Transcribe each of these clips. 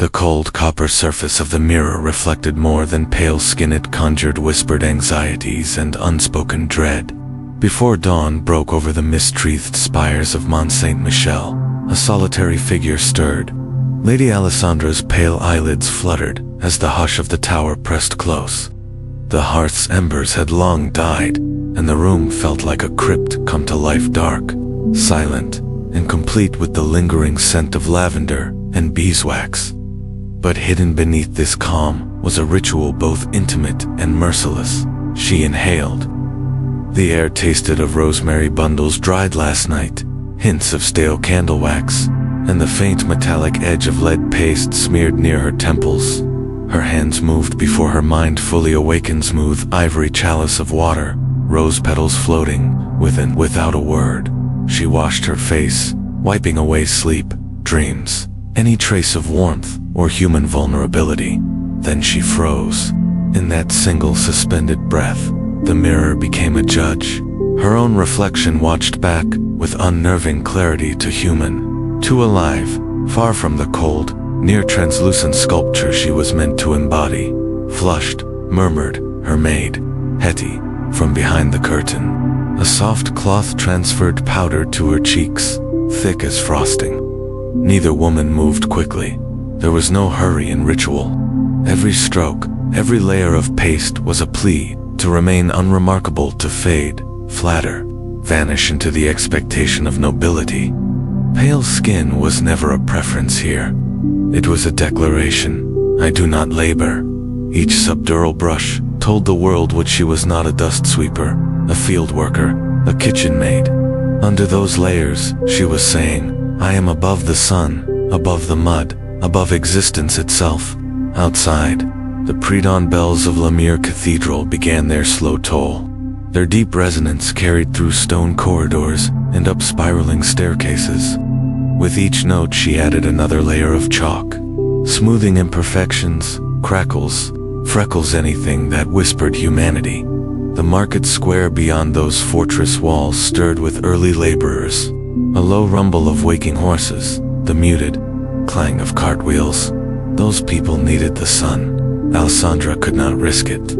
The cold copper surface of the mirror reflected more than pale skin. It conjured whispered anxieties and unspoken dread. Before dawn broke over the mist-wreathed spires of Mont Saint-Michel, a solitary figure stirred. Lady Alisandra's pale eyelids fluttered as the hush of the tower pressed close. The hearth's embers had long died, and the room felt like a crypt come to life, dark, silent, and complete with the lingering scent of lavender and beeswax. But hidden beneath this calm was a ritual both intimate and merciless. She inhaled. The air tasted of rosemary bundles dried last night, hints of stale candle wax, and the faint metallic edge of lead paste smeared near her temples. Her hands moved before her mind fully awakened. Smooth ivory chalice of water, rose petals floating within. Without a word, she washed her face, wiping away sleep, dreams, any trace of warmth or human vulnerability. Then she froze. In that single suspended breath, the mirror became a judge. Her own reflection watched back with unnerving clarity. Too human, too alive, far from the cold, near translucent sculpture she was meant to embody. Flushed, murmured her maid, Hetty, from behind the curtain. A soft cloth transferred powder to her cheeks, thick as frosting. Neither woman moved quickly. There was no hurry in ritual. Every stroke, every layer of paste was a plea to remain unremarkable, to fade, flatter, vanish into the expectation of nobility. Pale skin was never a preference here. It was a declaration. I do not labor. Each subdural brush told the world what she was: not a dust sweeper, a field worker, a kitchen maid. Under those layers, she was saying, I am above the sun, above the mud, above existence itself. Outside, the pre-dawn bells of Lemire Cathedral began their slow toll. Their deep resonance carried through stone corridors and up spiraling staircases. With each note she added another layer of chalk, smoothing imperfections, crackles, freckles, anything that whispered humanity. The market square beyond those fortress walls stirred with early laborers, a low rumble of waking horses, the muted clang of cartwheels. Those people needed the sun. Alisandra could not risk it.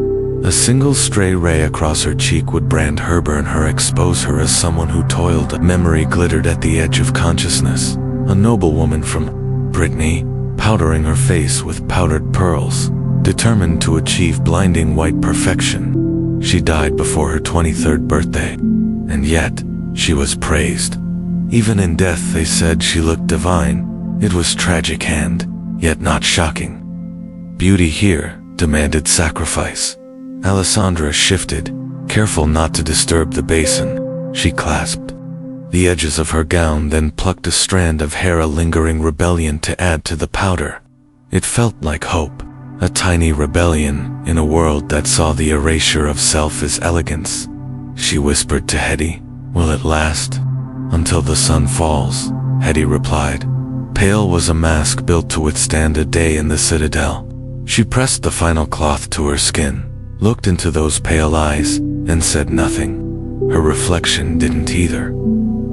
A single stray ray across her cheek would brand her, burn her, expose her as someone who toiled. Memory glittered at the edge of consciousness. A noblewoman from Brittany, powdering her face with powdered pearls, determined to achieve blinding white perfection. She died before her 23rd birthday, and yet she was praised. Even in death they said she looked divine. It was tragic and yet not shocking. Beauty here demanded sacrifice. Alisandra shifted, careful not to disturb the basin. She clasped the edges of her gown, then plucked a strand of hair, a lingering rebellion to add to the powder. It felt like hope, a tiny rebellion in a world that saw the erasure of self as elegance. She whispered to Hetty, will it last? Until the sun falls, Hetty replied. Pale was a mask built to withstand a day in the citadel. She pressed the final cloth to her skin, looked into those pale eyes, and said nothing. Her reflection didn't either.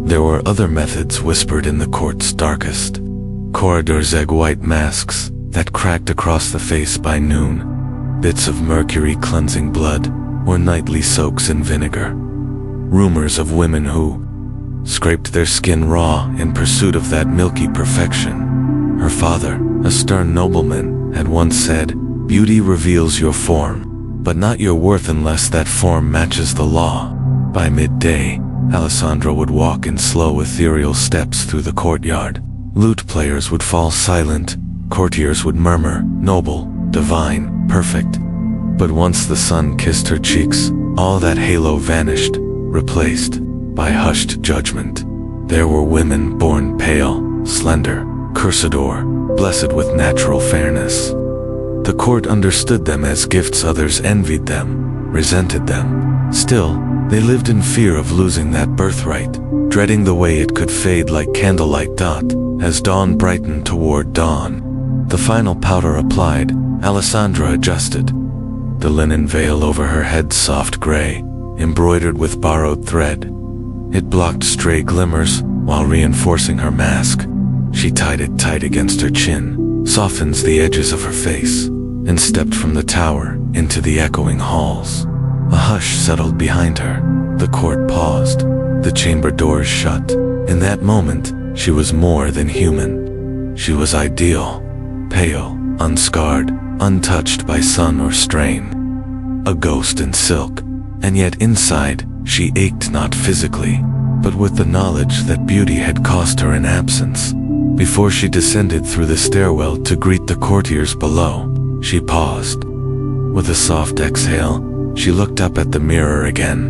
There were other methods whispered in the court's darkest corridors, egg-white masks that cracked across the face by noon, bits of mercury cleansing blood, or nightly soaks in vinegar. Rumors of women who scraped their skin raw in pursuit of that milky perfection. Her father, a stern nobleman, had once said, beauty reveals your form, but not your worth unless that form matches the law. By midday, Alisandra would walk in slow, ethereal steps through the courtyard. Lute players would fall silent, courtiers would murmur, noble, divine, perfect. But once the sun kissed her cheeks, all that halo vanished, replaced by hushed judgment. There were women born pale, slender, cursador, blessed with natural fairness. The court understood them as gifts. Others envied them, resented them. Still, they lived in fear of losing that birthright, dreading the way it could fade like candlelight dot as dawn brightened toward dawn. The final powder applied, Alisandra adjusted. The linen veil over her head soft gray, embroidered with borrowed thread. It blocked stray glimmers while reinforcing her mask. She tied it tight against her chin, softens the edges of her face, and stepped from the tower into the echoing halls. A hush settled behind her. The court paused, the chamber doors shut. In that moment, she was more than human. She was ideal, pale, unscarred, untouched by sun or strain. A ghost in silk, and yet inside, she ached not physically, but with the knowledge that beauty had cost her an absence. Before she descended through the stairwell to greet the courtiers below, she paused. With a soft exhale, she looked up at the mirror again.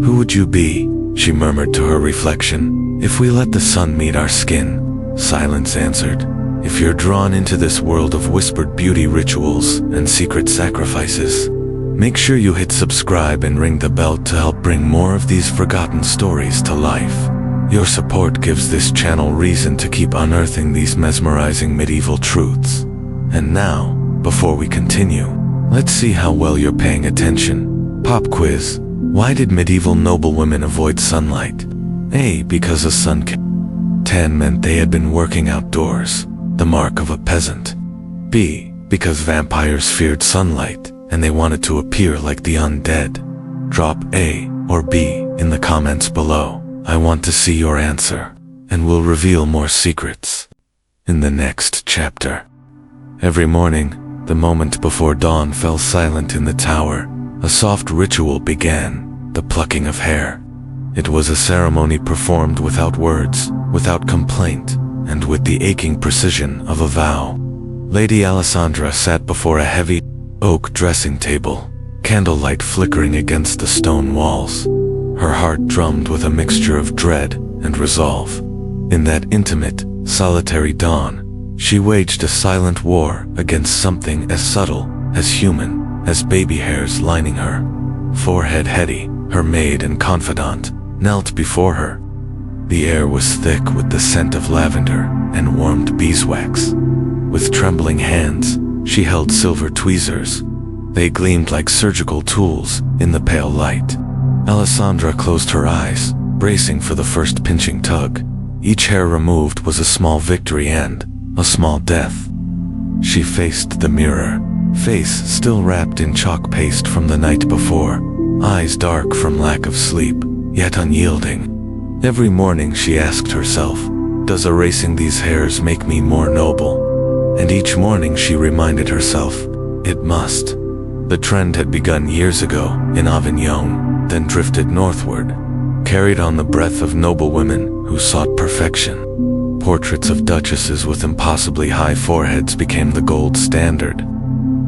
"Who would you be?" she murmured to her reflection. "If we let the sun meet our skin," silence answered. "If you're drawn into this world of whispered beauty rituals and secret sacrifices, make sure you hit subscribe and ring the bell to help bring more of these forgotten stories to life. Your support gives this channel reason to keep unearthing these mesmerizing medieval truths. And now, before we continue, let's see how well you're paying attention. Pop quiz. Why did medieval noblewomen avoid sunlight? A. Because a sun tan meant they had been working outdoors, the mark of a peasant. B. Because vampires feared sunlight, and they wanted to appear like the undead. Drop A or B in the comments below. I want to see your answer, and we'll reveal more secrets in the next chapter. Every morning, the moment before dawn fell silent in the tower, a soft ritual began, the plucking of hair. It was a ceremony performed without words, without complaint, and with the aching precision of a vow. Lady Alisandra sat before a heavy oak dressing table, candlelight flickering against the stone walls. Her heart drummed with a mixture of dread and resolve. In that intimate, solitary dawn, she waged a silent war against something as subtle, as human, as baby hairs lining her. Forehead Hetty, her maid and confidant, knelt before her. The air was thick with the scent of lavender and warmed beeswax. With trembling hands, she held silver tweezers. They gleamed like surgical tools in the pale light. Alisandra closed her eyes, bracing for the first pinching tug. Each hair removed was a small victory and a small death. She faced the mirror, face still wrapped in chalk paste from the night before, eyes dark from lack of sleep, yet unyielding. Every morning she asked herself, does erasing these hairs make me more noble? And each morning she reminded herself, it must. The trend had begun years ago in Avignon, then drifted northward, carried on the breath of noblewomen who sought perfection. Portraits of duchesses with impossibly high foreheads became the gold standard.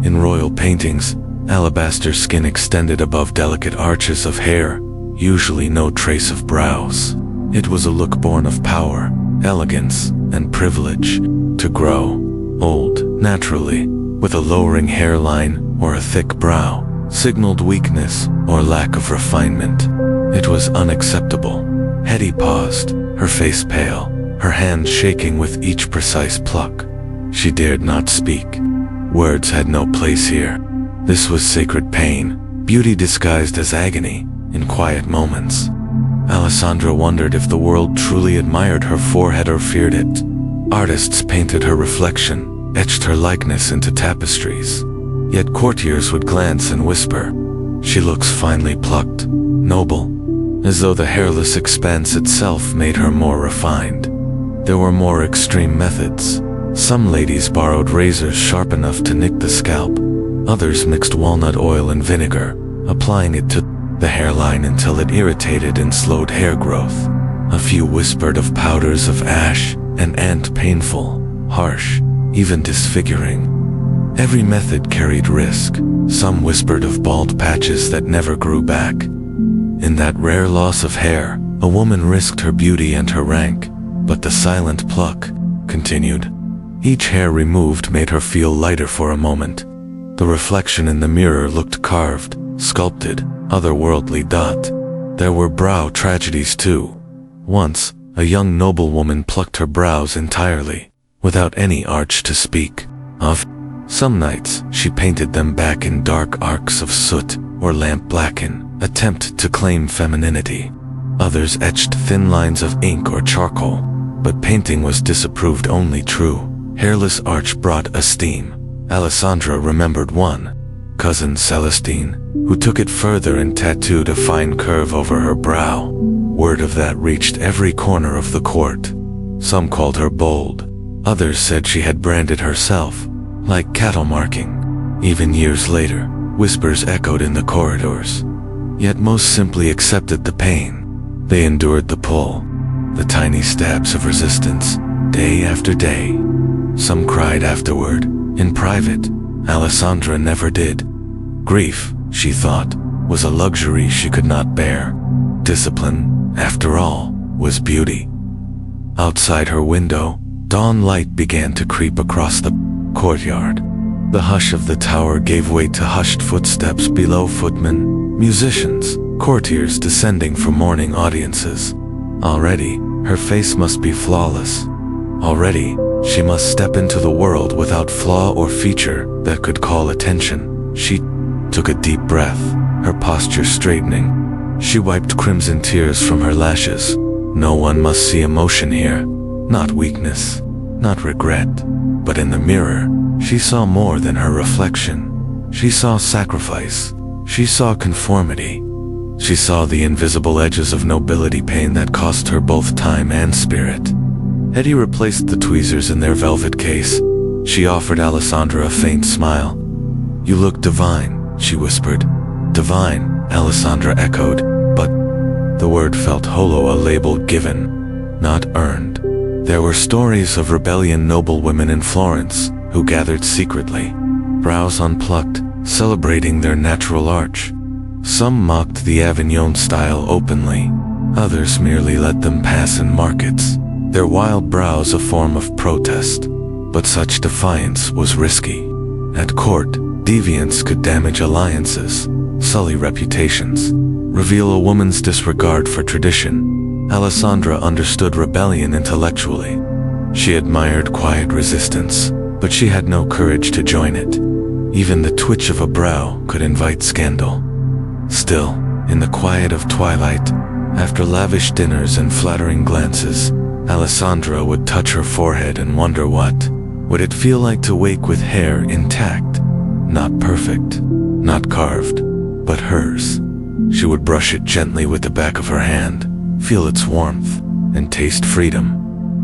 In royal paintings, alabaster skin extended above delicate arches of hair, usually no trace of brows. It was a look born of power, elegance, and privilege. To grow old naturally, with a lowering hairline or a thick brow, signaled weakness or lack of refinement. It was unacceptable. Hetty paused, her face pale, her hands shaking with each precise pluck. She dared not speak. Words had no place here. This was sacred pain, beauty disguised as agony, in quiet moments. Alisandra wondered if the world truly admired her forehead or feared it. Artists painted her reflection, etched her likeness into tapestries. Yet courtiers would glance and whisper, she looks finely plucked, noble, as though the hairless expanse itself made her more refined. There were more extreme methods. Some ladies borrowed razors sharp enough to nick the scalp. Others mixed walnut oil and vinegar, applying it to the hairline until it irritated and slowed hair growth. A few whispered of powders of ash and ant painful, harsh, even disfiguring. Every method carried risk. Some whispered of bald patches that never grew back. In that rare loss of hair, a woman risked her beauty and her rank, but the silent pluck continued. Each hair removed made her feel lighter for a moment. The reflection in the mirror looked carved, sculpted, otherworldly. There were brow tragedies too. Once, a young noblewoman plucked her brows entirely, without any arch to speak of. Some nights, she painted them back in dark arcs of soot or lamp blacken, attempt to claim femininity. Others etched thin lines of ink or charcoal, but painting was disapproved only true hairless arch brought esteem. Alisandra remembered one, cousin Celestine, who took it further and tattooed a fine curve over her brow. Word of that reached every corner of the court. Some called her bold. Others said she had branded herself, like cattle marking. Even years later, whispers echoed in the corridors. Yet most simply accepted the pain. They endured the pull, the tiny stabs of resistance, day after day. Some cried afterward, in private. Alisandra never did. Grief, she thought, was a luxury she could not bear. Discipline, after all, was beauty. Outside her window, dawn light began to creep across the courtyard. The hush of the tower gave way to hushed footsteps below, footmen, musicians, courtiers descending for morning audiences. Already, her face must be flawless. Already, she must step into the world without flaw or feature that could call attention. She took a deep breath, her posture straightening. She wiped crimson tears from her lashes. No one must see emotion here. Not weakness, not regret. But in the mirror, she saw more than her reflection. She saw sacrifice. She saw conformity. She saw the invisible edges of nobility, pain that cost her both time and spirit. Hetty replaced the tweezers in their velvet case. She offered Alisandra a faint smile. "You look divine," she whispered. "Divine," Alisandra echoed, but the word felt hollow, a label given, not earned. There were stories of rebellion noblewomen in Florence who gathered secretly, brows unplucked, celebrating their natural arch. Some mocked the Avignon style openly, others merely let them pass in markets, their wild brows a form of protest. But such defiance was risky. At court, deviance could damage alliances, sully reputations, reveal a woman's disregard for tradition. Alisandra understood rebellion intellectually. She admired quiet resistance, but she had no courage to join it. Even the twitch of a brow could invite scandal. Still, in the quiet of twilight, after lavish dinners and flattering glances, Alisandra would touch her forehead and wonder what would it feel like to wake with hair intact, not perfect, not carved, but hers. She would brush it gently with the back of her hand, feel its warmth, and taste freedom.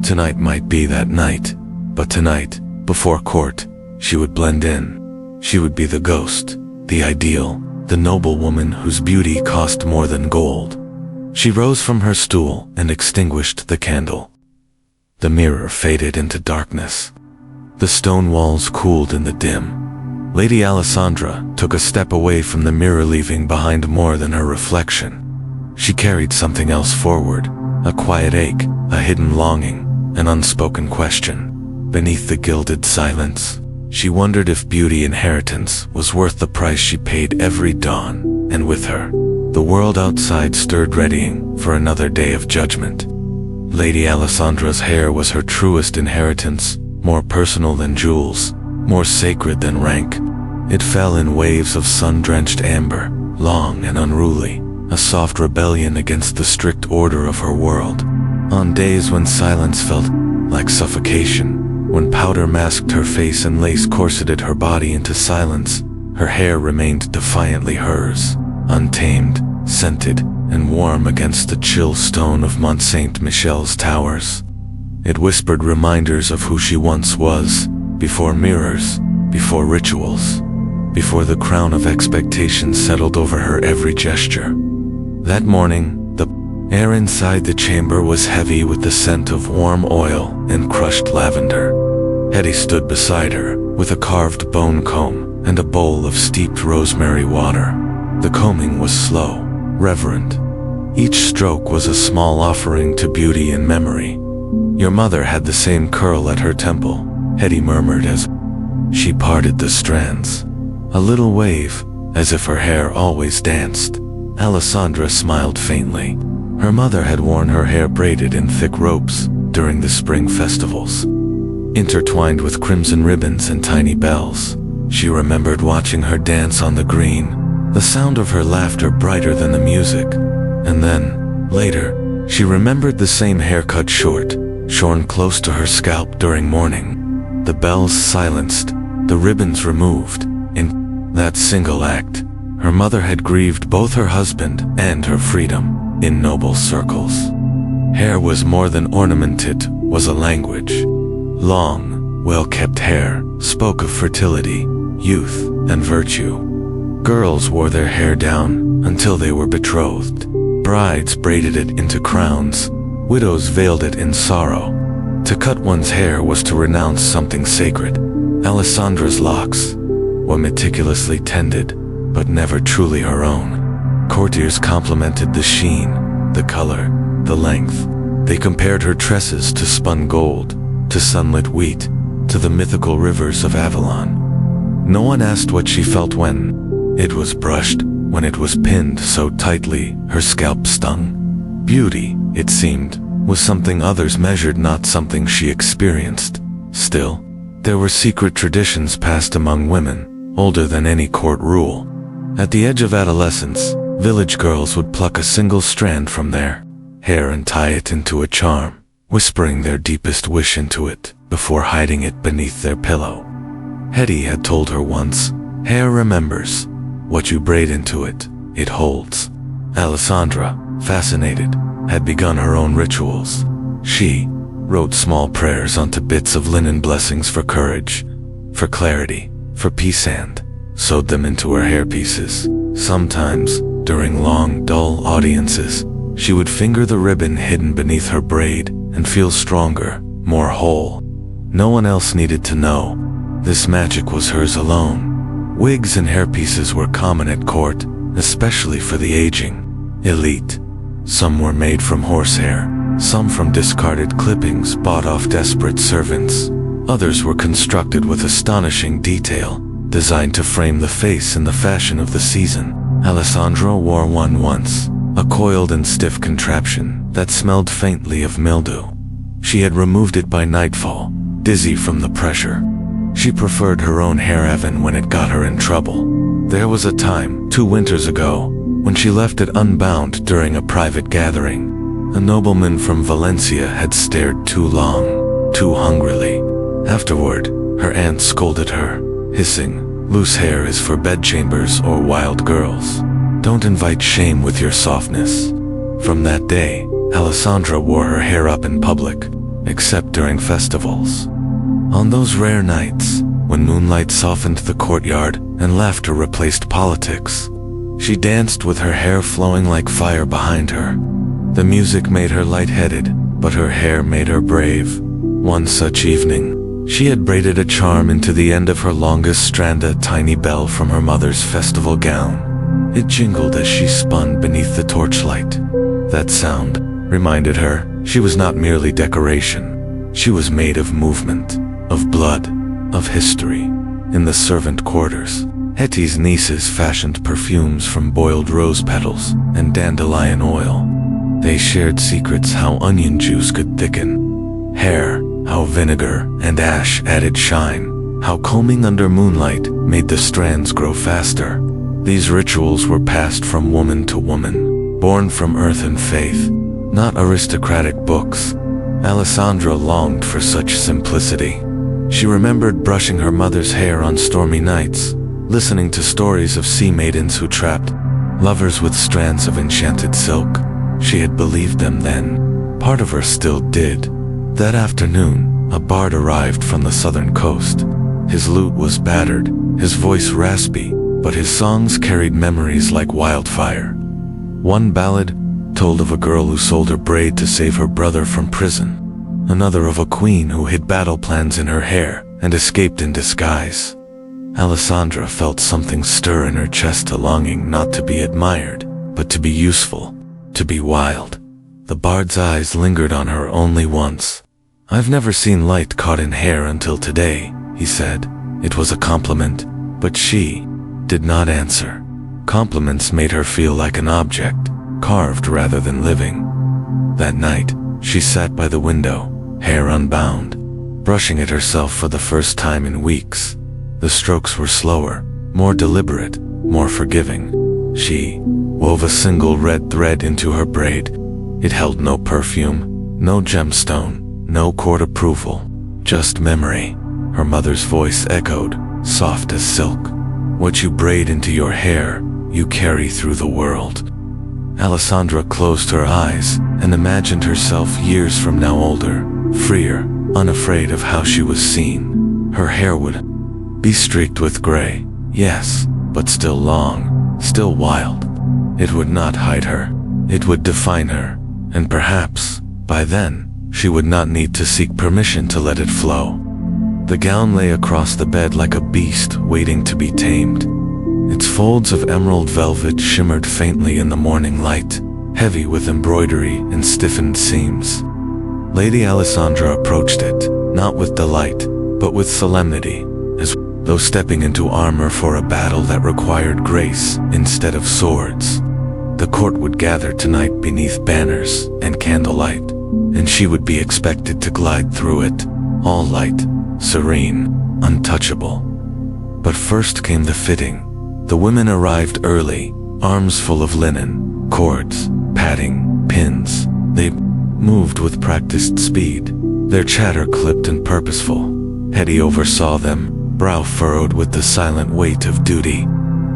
Tonight might be that night, but tonight, before court, she would blend in. She would be the ghost, the ideal, the noblewoman whose beauty cost more than gold. She rose from her stool and extinguished the candle. The mirror faded into darkness. The stone walls cooled in the dim. Lady Alisandra took a step away from the mirror, leaving behind more than her reflection. She carried something else forward, a quiet ache, a hidden longing, an unspoken question. Beneath the gilded silence, she wondered if beauty inheritance was worth the price she paid every dawn, and with her, the world outside stirred, readying for another day of judgment. Lady Alisandra's hair was her truest inheritance, more personal than jewels, more sacred than rank. It fell in waves of sun-drenched amber, long and unruly, a soft rebellion against the strict order of her world. On days when silence felt like suffocation, when powder masked her face and lace corseted her body into silence, her hair remained defiantly hers, untamed, scented, and warm against the chill stone of Mont Saint-Michel's towers. It whispered reminders of who she once was, before mirrors, before rituals, before the crown of expectation settled over her every gesture. That morning, the air inside the chamber was heavy with the scent of warm oil and crushed lavender. Hetty stood beside her, with a carved bone comb and a bowl of steeped rosemary water. The combing was slow, reverent. Each stroke was a small offering to beauty and memory. "Your mother had the same curl at her temple," Hetty murmured as she parted the strands. A little wave, as if her hair always danced. Alisandra smiled faintly. Her mother had worn her hair braided in thick ropes during the spring festivals, intertwined with crimson ribbons and tiny bells. She remembered watching her dance on the green, the sound of her laughter brighter than the music. And then, later, she remembered the same hair cut short, shorn close to her scalp during mourning. the bells silenced, the ribbons removed. In that single act, her mother had grieved both her husband and her freedom in noble circles. Hair was more than ornament, it was a language. Long, well-kept hair spoke of fertility, youth, and virtue. Girls wore their hair down until they were betrothed. Brides braided it into crowns. Widows veiled it in sorrow. To cut one's hair was to renounce something sacred. Alisandra's locks were meticulously tended, but never truly her own. Courtiers complimented the sheen, the color, the length. They compared her tresses to spun gold, to sunlit wheat, to the mythical rivers of Avalon. No one asked what she felt when it was brushed, when it was pinned so tightly her scalp stung. Beauty, it seemed, was something others measured, not something she experienced. Still, there were secret traditions passed among women, older than any court rule. At the edge of adolescence, village girls would pluck a single strand from their hair and tie it into a charm, whispering their deepest wish into it before hiding it beneath their pillow. Hetty had told her once, "Hair remembers. What you braid into it, it holds." Alisandra, fascinated, had begun her own rituals. She wrote small prayers onto bits of linen, blessings for courage, for clarity, for peace, and sewed them into her hairpieces. Sometimes, during long, dull audiences, she would finger the ribbon hidden beneath her braid and feel stronger, more whole. No one else needed to know. This magic was hers alone. Wigs and hairpieces were common at court, especially for the aging elite. Some were made from horsehair, some from discarded clippings bought off desperate servants. Others were constructed with astonishing detail, designed to frame the face in the fashion of the season. Alisandra wore one once, a coiled and stiff contraption that smelled faintly of mildew. She had removed it by nightfall, dizzy from the pressure. She preferred her own hair even when it got her in trouble. There was a time, 2 winters ago, when she left it unbound during a private gathering. A nobleman from Valencia had stared too long, too hungrily. Afterward, her aunt scolded her, hissing, "Loose hair is for bedchambers or wild girls. Don't invite shame with your softness." From that day, Alisandra wore her hair up in public, except during festivals. On those rare nights, when moonlight softened the courtyard and laughter replaced politics, she danced with her hair flowing like fire behind her. The music made her lightheaded, but her hair made her brave. One such evening, she had braided a charm into the end of her longest strand, a tiny bell from her mother's festival gown. It jingled as she spun beneath the torchlight. That sound reminded her she was not merely decoration. She was made of movement, of blood, of history. In the servant quarters, Hetty's nieces fashioned perfumes from boiled rose petals and dandelion oil. They shared secrets how onion juice could thicken hair, how vinegar and ash added shine, how combing under moonlight made the strands grow faster. These rituals were passed from woman to woman, born from earth and faith, not aristocratic books. Alisandra longed for such simplicity. She remembered brushing her mother's hair on stormy nights, listening to stories of sea maidens who trapped lovers with strands of enchanted silk. She had believed them then. Part of her still did. That afternoon, a bard arrived from the southern coast. His lute was battered, his voice raspy, but his songs carried memories like wildfire. One ballad told of a girl who sold her braid to save her brother from prison. Another of a queen who hid battle plans in her hair and escaped in disguise. Alisandra felt something stir in her chest, a longing not to be admired, but to be useful, to be wild. The bard's eyes lingered on her only once. "I've never seen light caught in hair until today," he said. It was a compliment, but she did not answer. Compliments made her feel like an object, carved rather than living. That night, she sat by the window, hair unbound, brushing it herself for the first time in weeks. The strokes were slower, more deliberate, more forgiving. She wove a single red thread into her braid. It held no perfume, no gemstone, no court approval, just memory. Her mother's voice echoed, soft as silk. "What you braid into your hair, you carry through the world." Alisandra closed her eyes and imagined herself years from now older, freer, unafraid of how she was seen. Her hair would be streaked with gray, yes, but still long, still wild. It would not hide her. It would define her, and perhaps, by then, she would not need to seek permission to let it flow. The gown lay across the bed like a beast waiting to be tamed. Its folds of emerald velvet shimmered faintly in the morning light, heavy with embroidery and stiffened seams. Lady Alisandra approached it, not with delight, but with solemnity, as though stepping into armor for a battle that required grace instead of swords. The court would gather tonight beneath banners and candlelight, and she would be expected to glide through it, all light, serene, untouchable. But first came the fitting. The women arrived early, arms full of linen, cords, padding, pins. They moved with practiced speed, their chatter clipped and purposeful. Hetty oversaw them, brow furrowed with the silent weight of duty.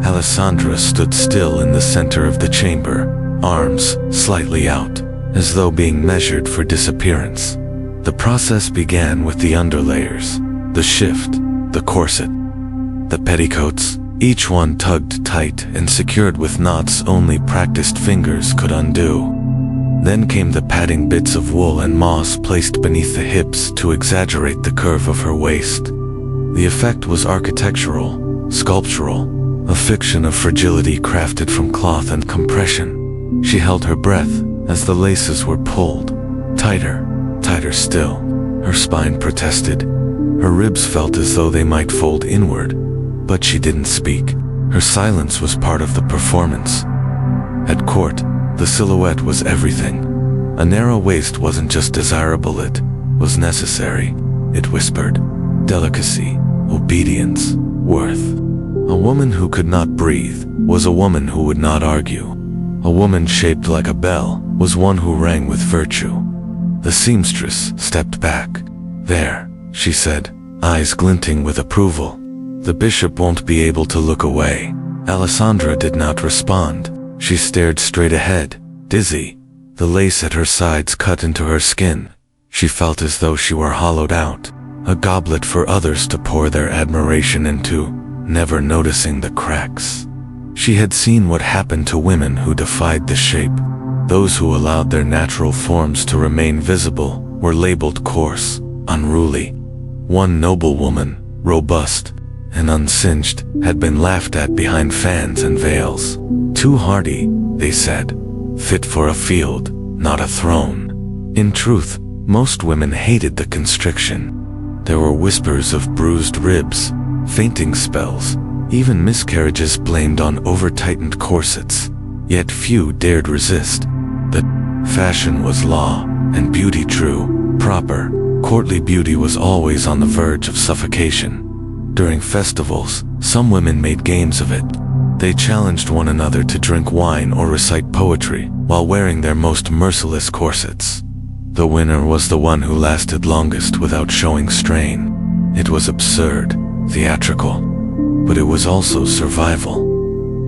Alisandra stood still in the center of the chamber, arms slightly out, as though being measured for disappearance. The process began with the underlayers, the shift, the corset, the petticoats, each one tugged tight and secured with knots only practiced fingers could undo. Then came the padding bits of wool and moss placed beneath the hips to exaggerate the curve of her waist. The effect was architectural, sculptural, a fiction of fragility crafted from cloth and compression. She held her breath as the laces were pulled, tighter, tighter still. Her spine protested. Her ribs felt as though they might fold inward, but she didn't speak. Her silence was part of the performance. At court, the silhouette was everything. A narrow waist wasn't just desirable, it was necessary. It whispered delicacy, obedience, worth. A woman who could not breathe was a woman who would not argue. A woman shaped like a bell was one who rang with virtue. The seamstress stepped back. "There," she said, eyes glinting with approval. "The bishop won't be able to look away." Alisandra did not respond. She stared straight ahead, dizzy. The lace at her sides cut into her skin. She felt as though she were hollowed out, a goblet for others to pour their admiration into, never noticing the cracks. She had seen what happened to women who defied the shape. Those who allowed their natural forms to remain visible were labeled coarse, unruly. One noblewoman, robust and unsinged, had been laughed at behind fans and veils. Too hardy, they said, fit for a field, not a throne. In truth, most women hated the constriction. There were whispers of bruised ribs, fainting spells, even miscarriages blamed on over-tightened corsets. Yet few dared resist. The fashion was law, and beauty true, proper, courtly beauty was always on the verge of suffocation. During festivals, some women made games of it. They challenged one another to drink wine or recite poetry while wearing their most merciless corsets. The winner was the one who lasted longest without showing strain. It was absurd, theatrical, but it was also survival.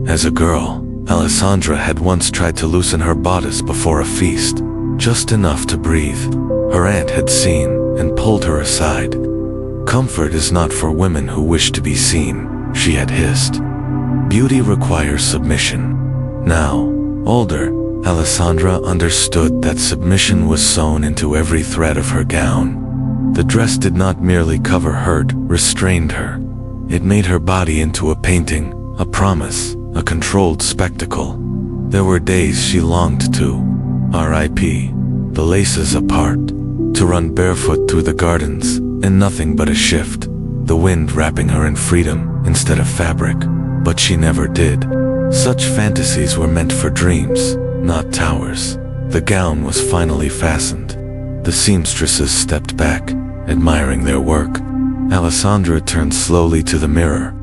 As a girl, Alisandra had once tried to loosen her bodice before a feast, just enough to breathe. Her aunt had seen and pulled her aside. "Comfort is not for women who wish to be seen," she had hissed. "Beauty requires submission." Now, older, Alisandra understood that submission was sewn into every thread of her gown. The dress did not merely cover her, restrained her. It made her body into a painting, a promise, a controlled spectacle. There were days she longed to, R.I.P., the laces apart, to run barefoot through the gardens, and nothing but a shift, the wind wrapping her in freedom instead of fabric. But she never did. Such fantasies were meant for dreams, not towers. The gown was finally fastened. The seamstresses stepped back, admiring their work. Alisandra turned slowly to the mirror.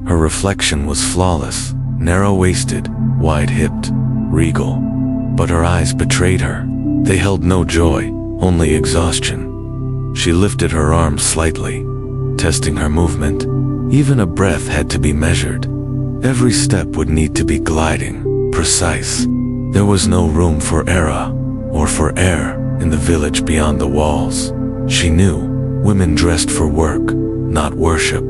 Her reflection was flawless, narrow-waisted, wide-hipped, regal. But her eyes betrayed her. They held no joy, only exhaustion. She lifted her arms slightly. testing her movement. Even a breath had to be measured. Every step would need to be gliding, precise. There was no room for error or for error in the village beyond the walls. She knew women dressed for work, not worship.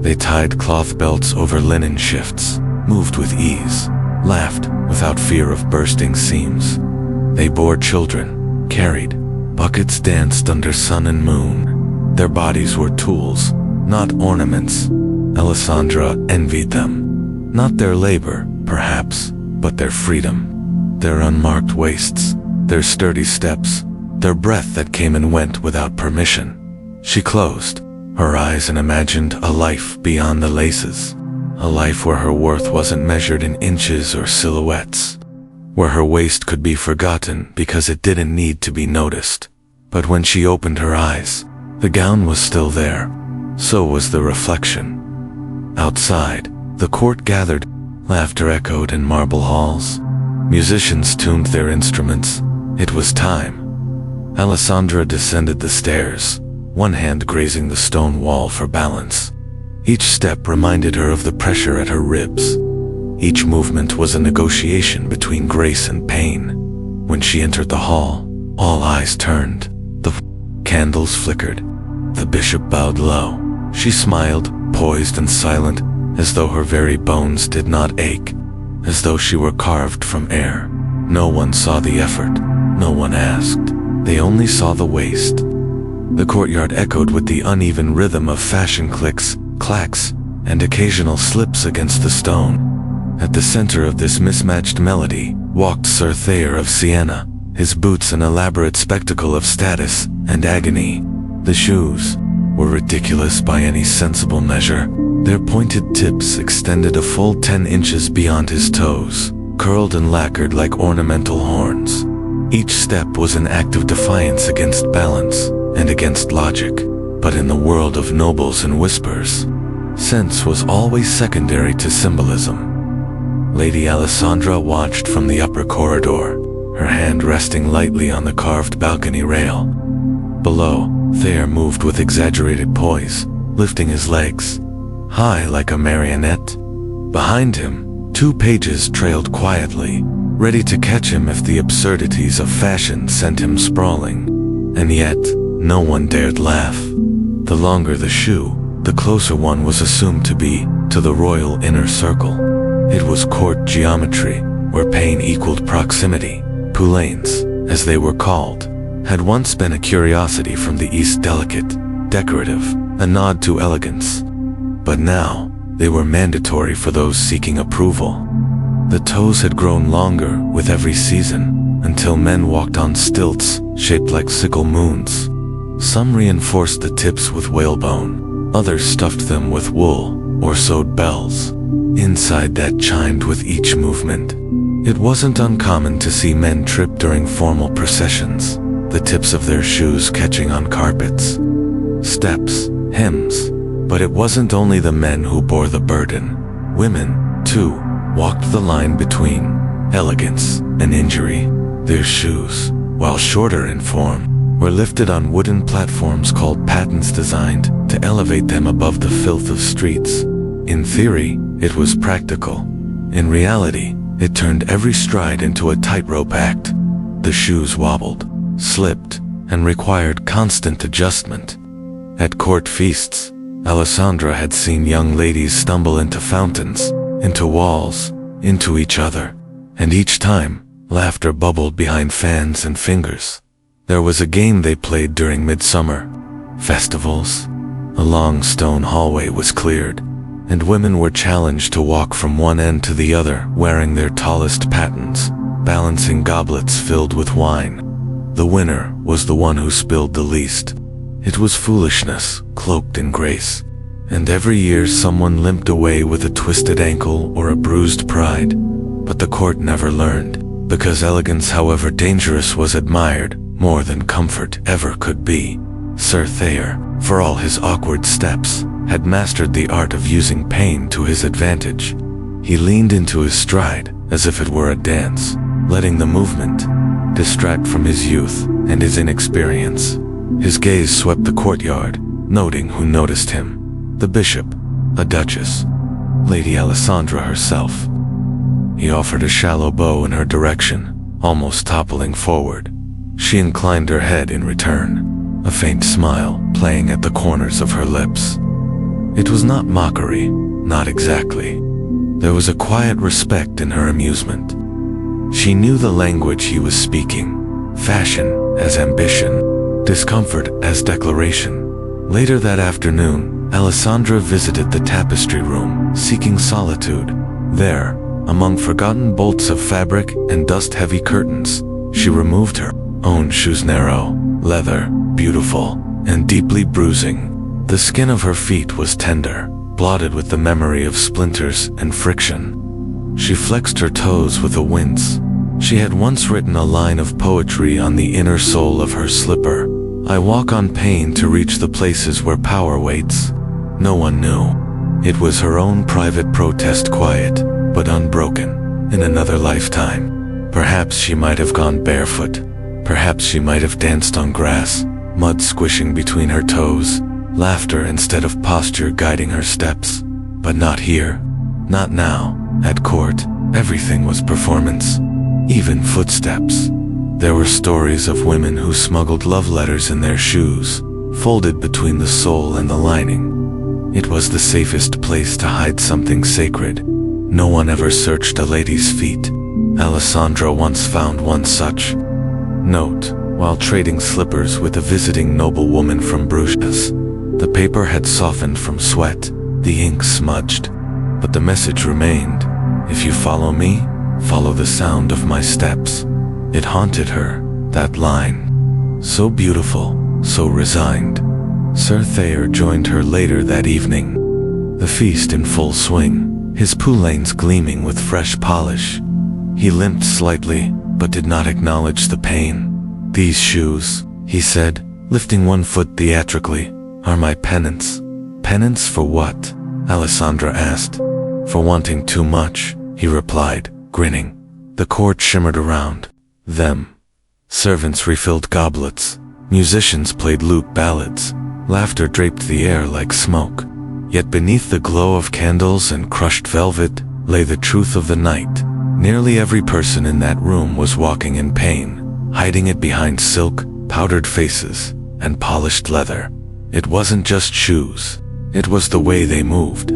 They tied cloth belts over linen shifts, moved with ease, laughed without fear of bursting seams. They bore children, carried buckets, danced under sun and moon. Their bodies were tools, not ornaments. Alisandra envied them. Not their labor, perhaps, but their freedom. Their unmarked waists, their sturdy steps, their breath that came and went without permission. She closed her eyes and imagined a life beyond the laces. A life where her worth wasn't measured in inches or silhouettes. Where her waist could be forgotten because it didn't need to be noticed. But when she opened her eyes, the gown was still there. So was the reflection. Outside, the court gathered. Laughter echoed in marble halls. Musicians tuned their instruments. It was time. Alisandra descended the stairs, one hand grazing the stone wall for balance. Each step reminded her of the pressure at her ribs. Each movement was a negotiation between grace and pain. When she entered the hall, all eyes turned. The candles flickered. The bishop bowed low. She smiled, poised and silent, as though her very bones did not ache, as though she were carved from air. No one saw the effort. No one asked. They only saw the waist. The courtyard echoed with the uneven rhythm of fashion clicks, clacks, and occasional slips against the stone. At the center of this mismatched melody walked Sir Thayer of Siena, his boots an elaborate spectacle of status and agony. The shoes were ridiculous by any sensible measure. Their pointed tips extended a full 10 inches beyond his toes, curled and lacquered like ornamental horns. Each step was an act of defiance against balance and against logic. But in the world of nobles and whispers, sense was always secondary to symbolism. Lady Alisandra watched from the upper corridor, her hand resting lightly on the carved balcony rail. Below, Thayer moved with exaggerated poise, lifting his legs high like a marionette. Behind him, 2 pages trailed quietly, ready to catch him if the absurdities of fashion sent him sprawling. And yet, no one dared laugh. The longer the shoe, the closer one was assumed to be to the royal inner circle. It was court geometry, where pain equaled proximity. Poulaines, as they were called, had once been a curiosity from the East, delicate, decorative, a nod to elegance. But now, they were mandatory for those seeking approval. The toes had grown longer with every season, until men walked on stilts shaped like sickle moons. Some reinforced the tips with whalebone, others stuffed them with wool or sewed bells. Inside that chimed with each movement. It wasn't uncommon to see men trip during formal processions, the tips of their shoes catching on carpets, steps, hymns. But it wasn't only the men who bore the burden. Women, too, walked the line between elegance and injury. Their shoes, while shorter in form, were lifted on wooden platforms called pattens, designed to elevate them above the filth of streets. In theory, it was practical. In reality, it turned every stride into a tightrope act. The shoes wobbled, slipped, and required constant adjustment. At court feasts, Alisandra had seen young ladies stumble into fountains, into walls, into each other, and each time, laughter bubbled behind fans and fingers. There was a game they played during midsummer festivals. A long stone hallway was cleared, and women were challenged to walk from one end to the other wearing their tallest pattens, balancing goblets filled with wine. The winner was the one who spilled the least. It was foolishness, cloaked in grace, and every year someone limped away with a twisted ankle or a bruised pride. But the court never learned, because elegance, however dangerous, was admired more than comfort ever could be. Sir Thayer, for all his awkward steps, had mastered the art of using pain to his advantage. He leaned into his stride as if it were a dance, letting the movement distract from his youth and his inexperience. His gaze swept the courtyard, noting who noticed him. The bishop, a duchess, Lady Alisandra herself. He offered a shallow bow in her direction, almost toppling forward. She inclined her head in return, a faint smile playing at the corners of her lips. It was not mockery, not exactly. There was a quiet respect in her amusement. She knew the language he was speaking, fashion as ambition, discomfort as declaration. Later that afternoon, Alisandra visited the tapestry room, seeking solitude. There, among forgotten bolts of fabric and dust-heavy curtains, she removed her own shoes, narrow, leather, beautiful, and deeply bruising. The skin of her feet was tender, blotted with the memory of splinters and friction. She flexed her toes with a wince. She had once written a line of poetry on the inner sole of her slipper. I walk on pain to reach the places where power waits. No one knew. It was her own private protest, quiet, but unbroken. In another lifetime, perhaps she might have gone barefoot. Perhaps she might have danced on grass, mud squishing between her toes, laughter instead of posture guiding her steps. But not here. Not now. At court, everything was performance. Even footsteps. There were stories of women who smuggled love letters in their shoes, folded between the sole and the lining. It was the safest place to hide something sacred. No one ever searched a lady's feet. Alisandra once found one such. Note, while trading slippers with a visiting noblewoman from Bruges. The paper had softened from sweat, the ink smudged, but the message remained. If you follow me, follow the sound of my steps. It haunted her, that line. So beautiful, so resigned. Sir Thayer joined her later that evening. The feast in full swing, his poulaines gleaming with fresh polish. He limped slightly, but did not acknowledge the pain. These shoes, he said, lifting one foot theatrically, are my penance. Penance for what? Alisandra asked. For wanting too much, he replied, grinning. The court shimmered around them. Servants refilled goblets. Musicians played lute ballads. Laughter draped the air like smoke. Yet beneath the glow of candles and crushed velvet lay the truth of the night. Nearly every person in that room was walking in pain, hiding it behind silk, powdered faces, and polished leather. It wasn't just shoes. It was the way they moved,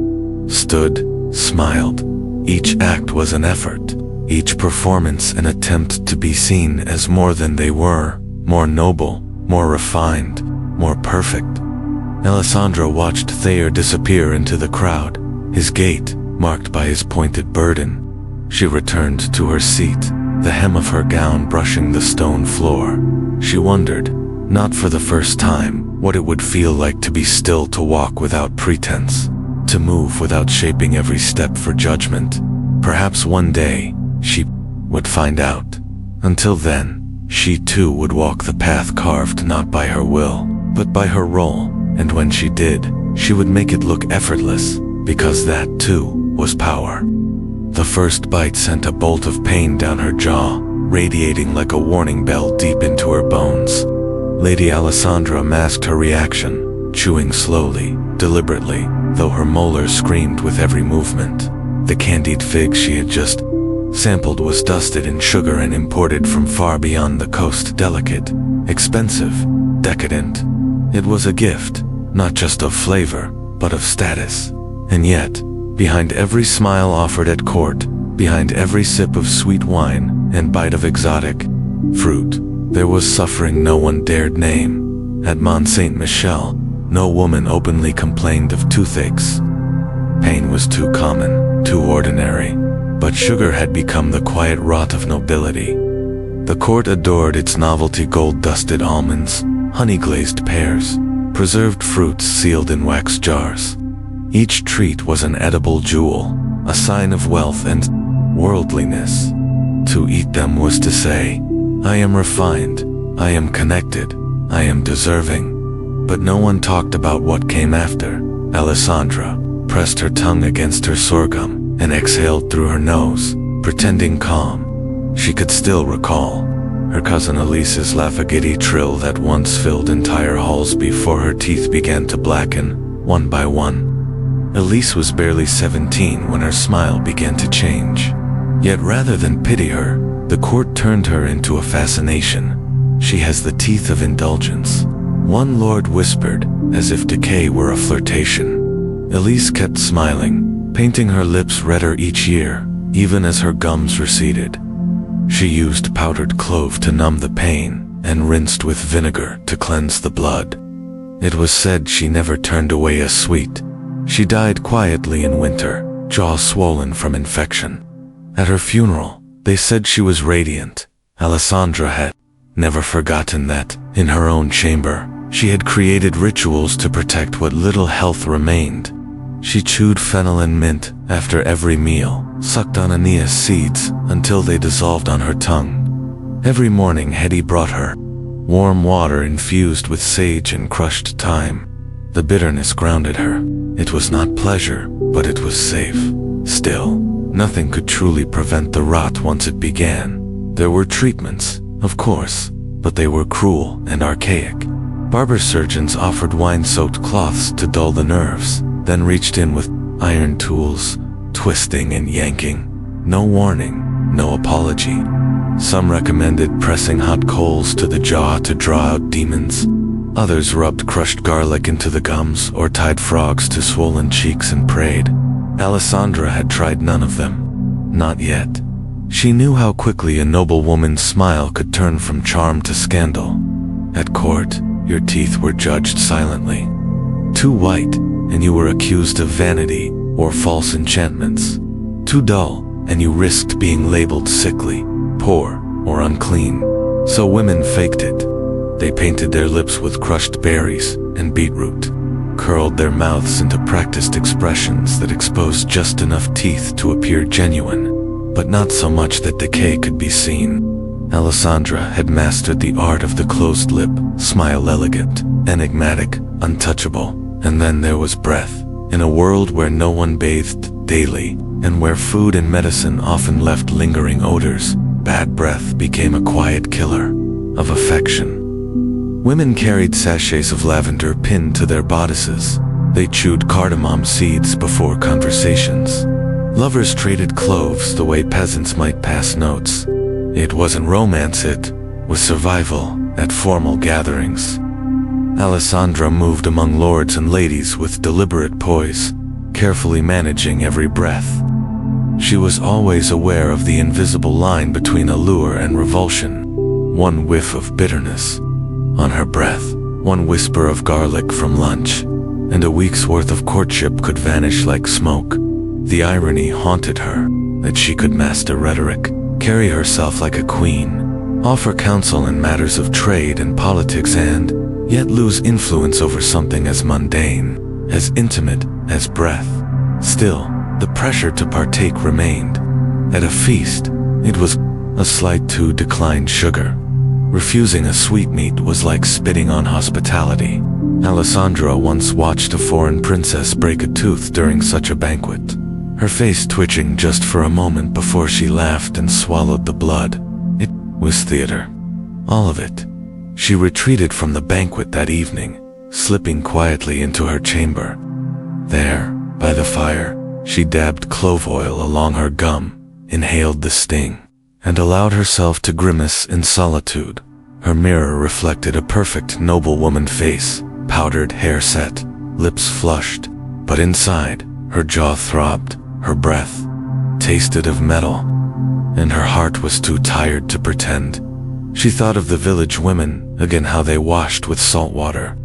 stood, smiled. Each act was an effort, each performance an attempt to be seen as more than they were, more noble, more refined, more perfect. Alisandra watched Thayer disappear into the crowd, his gait marked by his pointed burden. She returned to her seat, the hem of her gown brushing the stone floor. She wondered, not for the first time, what it would feel like to be still, to walk without pretense, to move without shaping every step for judgment. Perhaps one day, she would find out. Until then, she too would walk the path carved not by her will, but by her role, and when she did, she would make it look effortless, because that too was power. The first bite sent a bolt of pain down her jaw, radiating like a warning bell deep into her bones. Lady Alisandra masked her reaction, chewing slowly, deliberately, though her molars screamed with every movement. The candied fig she had just sampled was dusted in sugar and imported from far beyond the coast, delicate, expensive, decadent. It was a gift, not just of flavor, but of status. And yet, behind every smile offered at court, behind every sip of sweet wine and bite of exotic fruit, there was suffering no one dared name. At Mont Saint-Michel, no woman openly complained of toothaches. Pain was too common, too ordinary, but sugar had become the quiet rot of nobility. The court adored its novelty: gold-dusted almonds, honey-glazed pears, preserved fruits sealed in wax jars. Each treat was an edible jewel, a sign of wealth and worldliness. To eat them was to say, I am refined, I am connected, I am deserving. But no one talked about what came after. Alisandra pressed her tongue against her sorghum and exhaled through her nose, pretending calm. She could still recall. her cousin Elise's laugh-a-giddy trill that once filled entire halls before her teeth began to blacken, one by one. Elise was barely 17 when her smile began to change. Yet rather than pity her, the court turned her into a fascination. She has the teeth of indulgence. One lord whispered, as if decay were a flirtation. Elise kept smiling, painting her lips redder each year, even as her gums receded. She used powdered clove to numb the pain, and rinsed with vinegar to cleanse the blood. It was said she never turned away a sweet. She died quietly in winter, jaw swollen from infection. At her funeral, they said she was radiant. Alisandra had never forgotten that, in her own chamber, she had created rituals to protect what little health remained. She chewed fennel and mint after every meal, sucked on anise seeds until they dissolved on her tongue. Every morning Hetty brought her warm water infused with sage and crushed thyme. The bitterness grounded her. It was not pleasure, but it was safe. Still, nothing could truly prevent the rot once it began. There were treatments, of course, but they were cruel and archaic. Barber surgeons offered wine-soaked cloths to dull the nerves, then reached in with iron tools, twisting and yanking. No warning, no apology. Some recommended pressing hot coals to the jaw to draw out demons. Others rubbed crushed garlic into the gums or tied frogs to swollen cheeks and prayed. Alisandra had tried none of them. Not yet. She knew how quickly a noblewoman's smile could turn from charm to scandal. At court, your teeth were judged silently. Too white, and you were accused of vanity or false enchantments. Too dull, and you risked being labeled sickly, poor, or unclean. So women faked it. They painted their lips with crushed berries and beetroot, curled their mouths into practiced expressions that exposed just enough teeth to appear genuine, but not so much that decay could be seen. Alisandra had mastered the art of the closed lip, smile elegant, enigmatic, untouchable. And then there was breath. In a world where no one bathed daily, and where food and medicine often left lingering odors, bad breath became a quiet killer of affection. Women carried sachets of lavender pinned to their bodices. They chewed cardamom seeds before conversations. Lovers traded cloves the way peasants might pass notes. It wasn't romance, it was survival at formal gatherings. Alisandra moved among lords and ladies with deliberate poise, carefully managing every breath. She was always aware of the invisible line between allure and revulsion. One whiff of bitterness on her breath, one whisper of garlic from lunch, and a week's worth of courtship could vanish like smoke. The irony haunted her, that she could master rhetoric, carry herself like a queen, offer counsel in matters of trade and politics, and yet lose influence over something as mundane, as intimate as breath. Still, the pressure to partake remained. At a feast, it was a slight to decline sugar. Refusing a sweetmeat was like spitting on hospitality. Alisandra once watched a foreign princess break a tooth during such a banquet, her face twitching just for a moment before she laughed and swallowed the blood. It was theater. All of it. She retreated from the banquet that evening, slipping quietly into her chamber. There, by the fire, she dabbed clove oil along her gum, inhaled the sting, and allowed herself to grimace in solitude. Her mirror reflected a perfect noblewoman face, powdered hair set, lips flushed, but inside, her jaw throbbed, her breath tasted of metal, and her heart was too tired to pretend. She thought of the village women, again, how they washed with salt water,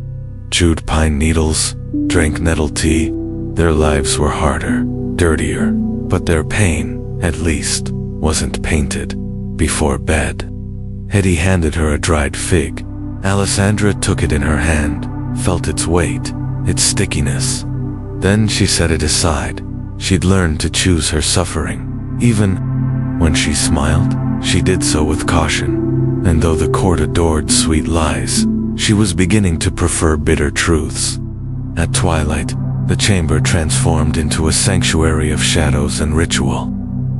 chewed pine needles, drank nettle tea. Their lives were harder, dirtier, but their pain, at least, wasn't painted. Before bed, Hetty handed her a dried fig. Alisandra took it in her hand, felt its weight, its stickiness. Then she set it aside. She'd learned to choose her suffering. Even when she smiled, she did so with caution. And though the court adored sweet lies, she was beginning to prefer bitter truths. At twilight, the chamber transformed into a sanctuary of shadows and ritual.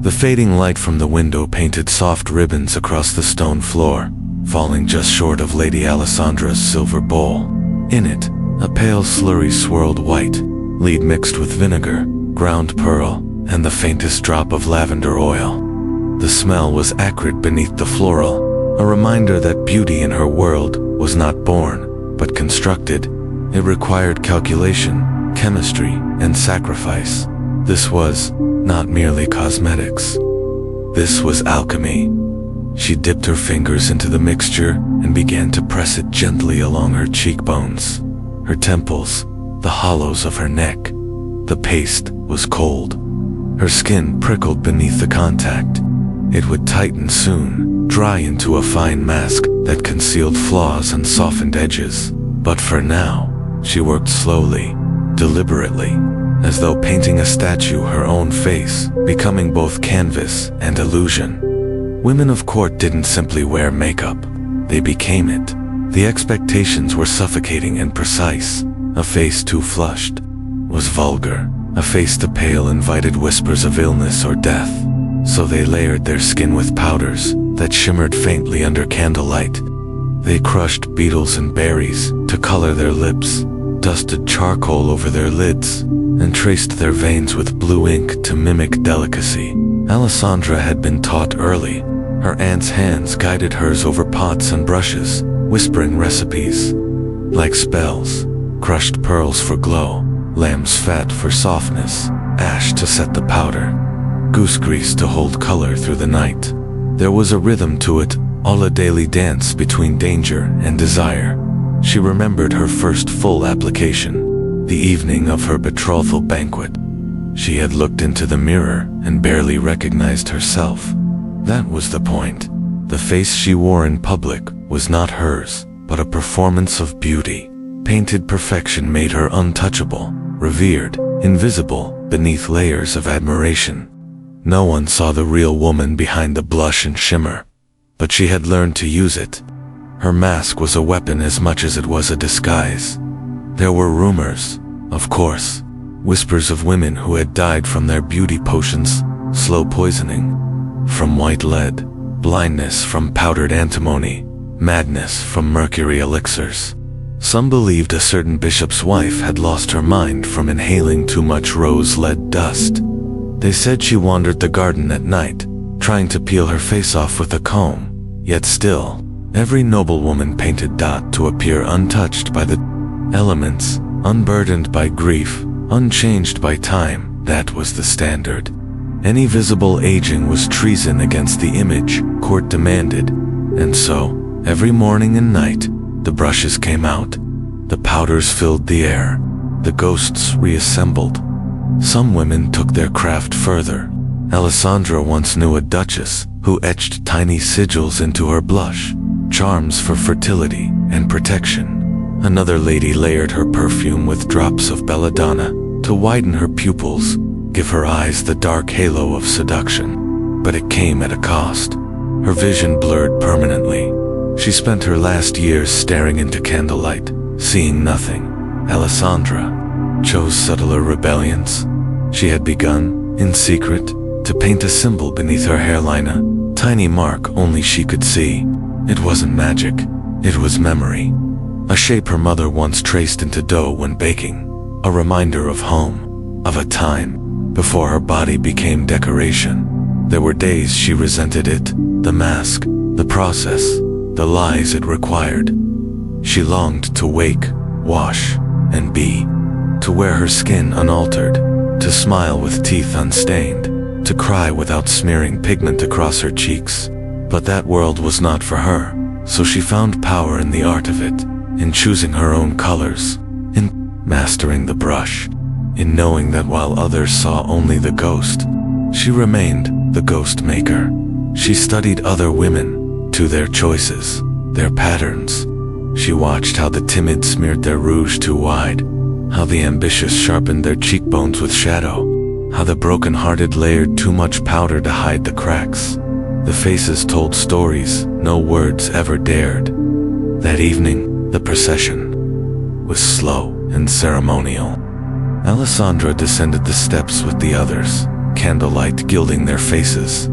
The fading light from the window painted soft ribbons across the stone floor, falling just short of Lady Alisandra's silver bowl. In it, a pale slurry swirled white, lead mixed with vinegar, ground pearl, and the faintest drop of lavender oil. The smell was acrid beneath the floral, a reminder that beauty in her world was not born, but constructed. It required calculation, chemistry, and sacrifice. This was not merely cosmetics. This was alchemy. She dipped her fingers into the mixture and began to press it gently along her cheekbones, her temples, the hollows of her neck. The paste was cold. Her skin prickled beneath the contact. It would tighten soon, dry into a fine mask that concealed flaws and softened edges. But for now, she worked slowly, deliberately, as though painting a statue her own face, becoming both canvas and illusion. Women of court didn't simply wear makeup, they became it. The expectations were suffocating and precise. A face too flushed was vulgar. A face too pale invited whispers of illness or death. So they layered their skin with powders that shimmered faintly under candlelight. They crushed beetles and berries to color their lips, dusted charcoal over their lids, and traced their veins with blue ink to mimic delicacy. Alisandra had been taught early. Her aunt's hands guided hers over pots and brushes, whispering recipes. Like spells, crushed pearls for glow, lamb's fat for softness, ash to set the powder, goose grease to hold color through the night. There was a rhythm to it, all a daily dance between danger and desire. She remembered her first full application, the evening of her betrothal banquet. She had looked into the mirror and barely recognized herself. That was the point. The face she wore in public was not hers, but a performance of beauty. Painted perfection made her untouchable, revered, invisible beneath layers of admiration. No one saw the real woman behind the blush and shimmer, but she had learned to use it. Her mask was a weapon as much as it was a disguise. There were rumors, of course, whispers of women who had died from their beauty potions, slow poisoning, from white lead, blindness from powdered antimony, madness from mercury elixirs. Some believed a certain bishop's wife had lost her mind from inhaling too much rose-lead dust. They said she wandered the garden at night, trying to peel her face off with a comb, yet still, every noblewoman painted dot to appear untouched by the elements, unburdened by grief, unchanged by time. That was the standard. Any visible aging was treason against the image court demanded, and so, every morning and night, the brushes came out, the powders filled the air, the ghosts reassembled. Some women took their craft further. Alisandra once knew a duchess who etched tiny sigils into her blush, charms for fertility and protection. Another lady layered her perfume with drops of belladonna to widen her pupils, give her eyes the dark halo of seduction. But it came at a cost. Her vision blurred permanently. She spent her last years staring into candlelight, seeing nothing. Alisandra chose subtler rebellions. She had begun, in secret, to paint a symbol beneath her hairline, a tiny mark only she could see. It wasn't magic, it was memory. A shape her mother once traced into dough when baking, a reminder of home, of a time before her body became decoration. There were days she resented it, the mask, the process, the lies it required. She longed to wake, wash, and be, to wear her skin unaltered, to smile with teeth unstained, to cry without smearing pigment across her cheeks. But that world was not for her, so she found power in the art of it, in choosing her own colors, in mastering the brush, in knowing that while others saw only the ghost, she remained the ghost maker. She studied other women, to their choices, their patterns. She watched how the timid smeared their rouge too wide, how the ambitious sharpened their cheekbones with shadow, how the broken-hearted layered too much powder to hide the cracks. The faces told stories no words ever dared. That evening, the procession was slow and ceremonial. Alisandra descended the steps with the others, candlelight gilding their faces.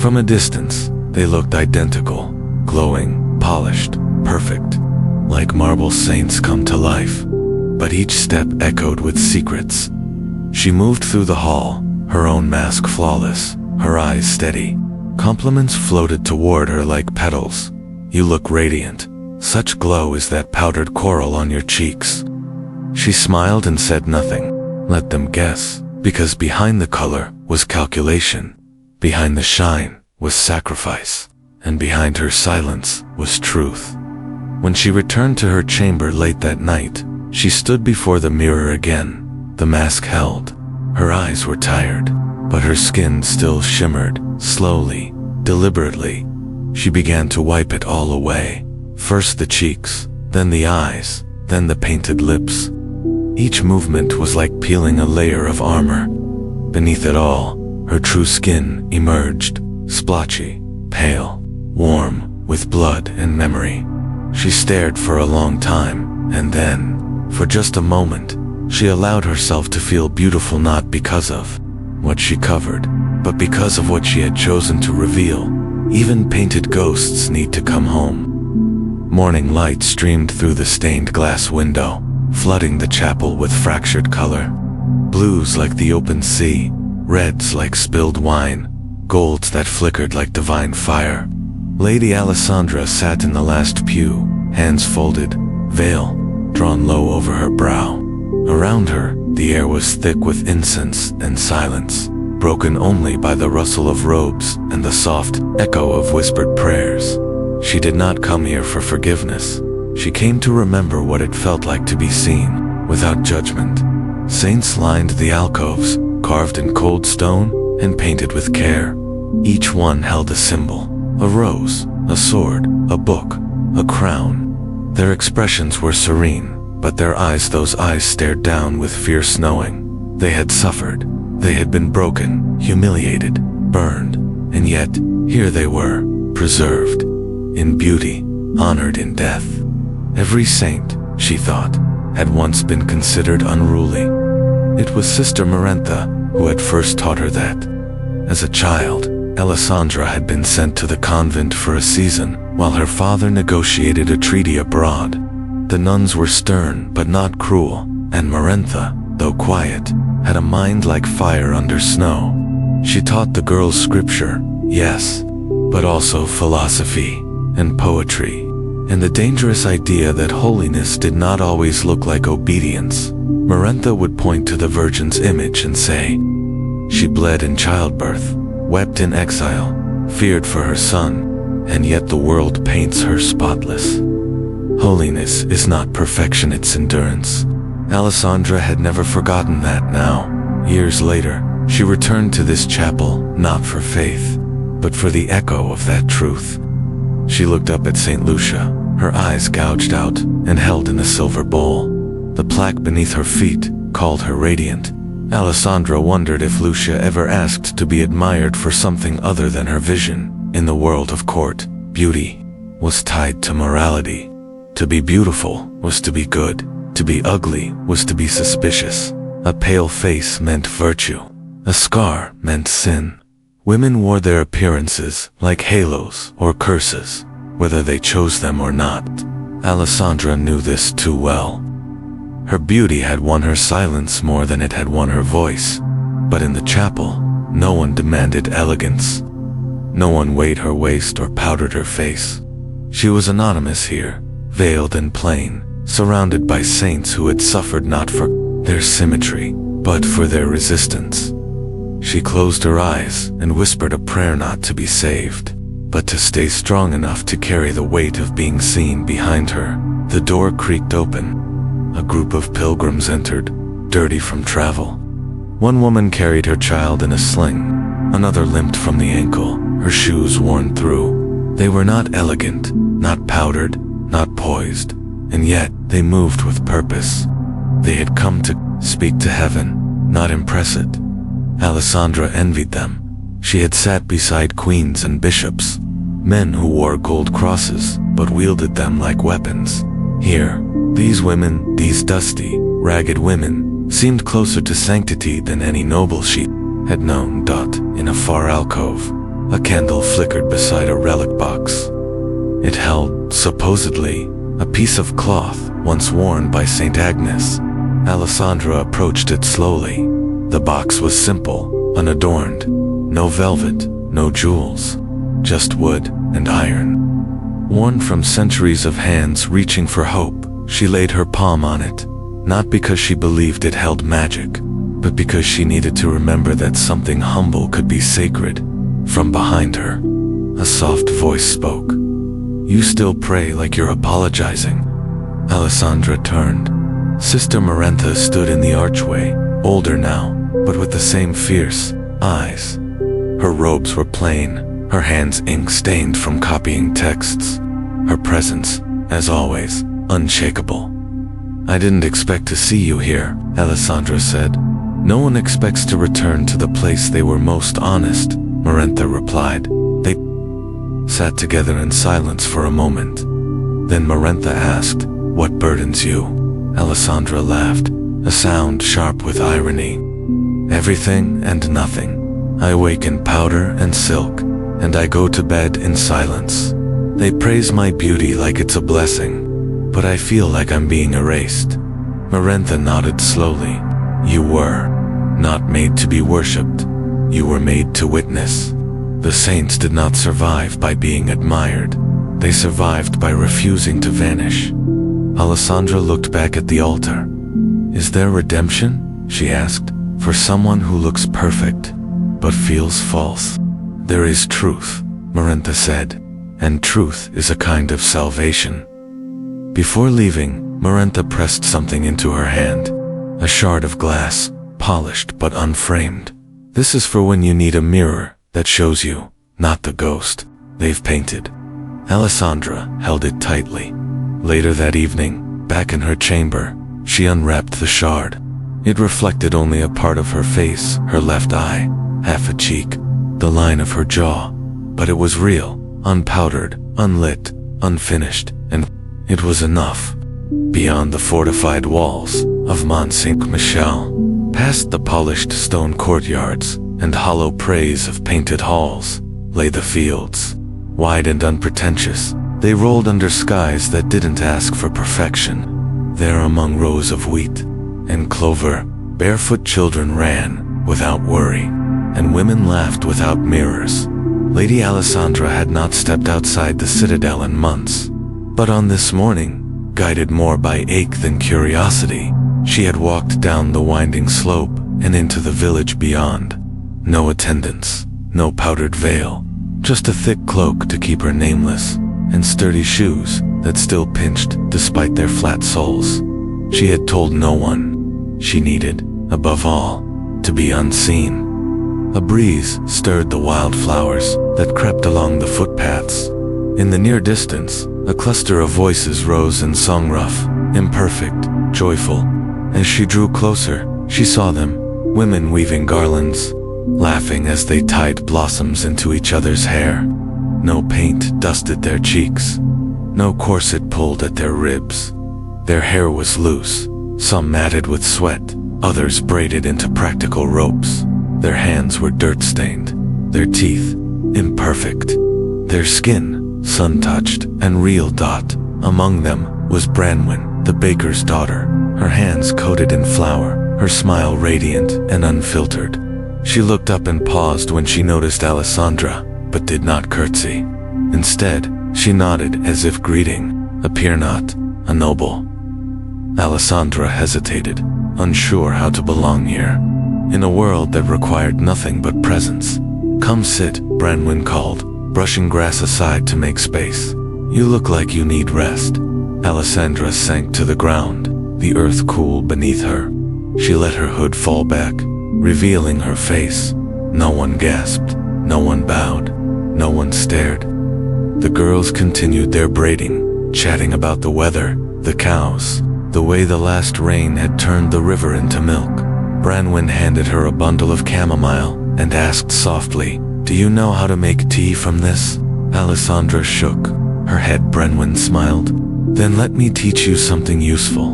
From a distance, they looked identical, glowing, polished, perfect, like marble saints come to life. But each step echoed with secrets. She moved through the hall, her own mask flawless, her eyes steady. Compliments floated toward her like petals. "You look radiant. Such glow is that powdered coral on your cheeks." She smiled and said nothing. Let them guess, because behind the color was calculation. Behind the shine was sacrifice. And behind her silence was truth. When she returned to her chamber late that night, she stood before the mirror again. The mask held. Her eyes were tired, but her skin still shimmered, slowly, deliberately. She began to wipe it all away. First the cheeks, then the eyes, then the painted lips. Each movement was like peeling a layer of armor. Beneath it all, her true skin emerged, splotchy, pale, warm, with blood and memory. She stared for a long time, and then, for just a moment, she allowed herself to feel beautiful not because of what she covered, but because of what she had chosen to reveal. Even painted ghosts need to come home. Morning light streamed through the stained glass window, flooding the chapel with fractured color. Blues like the open sea, reds like spilled wine, golds that flickered like divine fire. Lady Alisandra sat in the last pew, hands folded, veil drawn low over her brow. Around her, the air was thick with incense and silence, broken only by the rustle of robes and the soft echo of whispered prayers. She did not come here for forgiveness. She came to remember what it felt like to be seen, without judgment. Saints lined the alcoves, carved in cold stone and painted with care. Each one held a symbol, a rose, a sword, a book, a crown. Their expressions were serene, but those eyes stared down with fierce knowing. They had suffered, they had been broken, humiliated, burned, and yet, here they were, preserved, in beauty, honored in death. Every saint, she thought, had once been considered unruly. It was Sister Marentha who had first taught her that. As a child, Alisandra had been sent to the convent for a season, while her father negotiated a treaty abroad. The nuns were stern but not cruel, and Marentha, though quiet, had a mind like fire under snow. She taught the girls scripture, yes, but also philosophy and poetry, and the dangerous idea that holiness did not always look like obedience. Marentha would point to the Virgin's image and say, "She bled in childbirth, wept in exile, feared for her son, and yet the world paints her spotless. Holiness is not perfection, it's endurance." Alisandra had never forgotten that now. Years later, she returned to this chapel, not for faith, but for the echo of that truth. She looked up at St. Lucia, her eyes gouged out and held in a silver bowl. The plaque beneath her feet called her radiant. Alisandra wondered if Lucia ever asked to be admired for something other than her vision. In the world of court, beauty was tied to morality. To be beautiful was to be good. To be ugly was to be suspicious. A pale face meant virtue. A scar meant sin. Women wore their appearances like halos or curses, whether they chose them or not. Alisandra knew this too well. Her beauty had won her silence more than it had won her voice. But in the chapel, no one demanded elegance. No one weighed her waist or powdered her face. She was anonymous here, veiled and plain, surrounded by saints who had suffered not for their symmetry, but for their resistance. She closed her eyes and whispered a prayer not to be saved, but to stay strong enough to carry the weight of being seen behind her. The door creaked open. A group of pilgrims entered, dirty from travel. One woman carried her child in a sling. Another limped from the ankle, her shoes worn through. They were not elegant, not powdered, not poised, and yet they moved with purpose. They had come to speak to heaven, not impress it. Alisandra envied them. She had sat beside queens and bishops, men who wore gold crosses but wielded them like weapons. Here, these women, these dusty, ragged women, seemed closer to sanctity than any noble she had known. In a far alcove, a candle flickered beside a relic box. It held, supposedly, a piece of cloth once worn by Saint Agnes. Alisandra approached it slowly. The box was simple, unadorned. No velvet, no jewels. Just wood and iron. Worn from centuries of hands reaching for hope, she laid her palm on it. Not because she believed it held magic, but because she needed to remember that something humble could be sacred. From behind her, a soft voice spoke. "You still pray like you're apologizing." Alisandra turned. Sister Marentha stood in the archway, older now, but with the same fierce eyes. Her robes were plain, her hands ink-stained from copying texts. Her presence, as always, unshakable. "I didn't expect to see you here," Alisandra said. "No one expects to return to the place they were most honest," Marentha replied. They sat together in silence for a moment. Then Marentha asked, "What burdens you?" Alisandra laughed, a sound sharp with irony. "Everything and nothing. I wake in powder and silk, and I go to bed in silence. They praise my beauty like it's a blessing, but I feel like I'm being erased." Marentha nodded slowly. "You were not made to be worshipped. You were made to witness. The saints did not survive by being admired. They survived by refusing to vanish." Alisandra looked back at the altar. "Is there redemption?" she asked. "For someone who looks perfect, but feels false?" "There is truth," Marentha said, "and truth is a kind of salvation." Before leaving, Marentha pressed something into her hand. A shard of glass, polished but unframed. "This is for when you need a mirror that shows you, not the ghost they've painted." Alisandra held it tightly. Later that evening, back in her chamber, she unwrapped the shard. It reflected only a part of her face, her left eye, half a cheek, the line of her jaw. But it was real, unpowdered, unlit, unfinished, and it was enough. Beyond the fortified walls of Mont Saint-Michel, past the polished stone courtyards and hollow praise of painted halls, lay the fields. Wide and unpretentious, they rolled under skies that didn't ask for perfection. There among rows of wheat and clover, barefoot children ran without worry, and women laughed without mirrors. Lady Alisandra had not stepped outside the citadel in months. But on this morning, guided more by ache than curiosity, she had walked down the winding slope and into the village beyond. No attendants, no powdered veil, just a thick cloak to keep her nameless, and sturdy shoes that still pinched despite their flat soles. She had told no one. She needed, above all, to be unseen. A breeze stirred the wildflowers that crept along the footpaths. In the near distance, a cluster of voices rose and sung rough, imperfect, joyful. As she drew closer, she saw them, women weaving garlands, laughing as they tied blossoms into each other's hair. No paint dusted their cheeks. No corset pulled at their ribs. Their hair was loose, some matted with sweat, others braided into practical ropes. Their hands were dirt-stained, their teeth imperfect, their skin sun-touched and real. Among them was Branwen, the baker's daughter, her hands coated in flour, her smile radiant and unfiltered. She looked up and paused when she noticed Alisandra, but did not curtsy. Instead, she nodded as if greeting, "Appear not, a noble." Alisandra hesitated, unsure how to belong here, in a world that required nothing but presence. "Come sit," Branwen called, brushing grass aside to make space. "You look like you need rest." Alisandra sank to the ground, the earth cool beneath her. She let her hood fall back, revealing her face. No one gasped, no one bowed, no one stared. The girls continued their braiding, chatting about the weather, the cows, the way the last rain had turned the river into milk. Branwen handed her a bundle of chamomile and asked softly, "Do you know how to make tea from this?" Alisandra shook her head. Branwen smiled. "Then let me teach you something useful."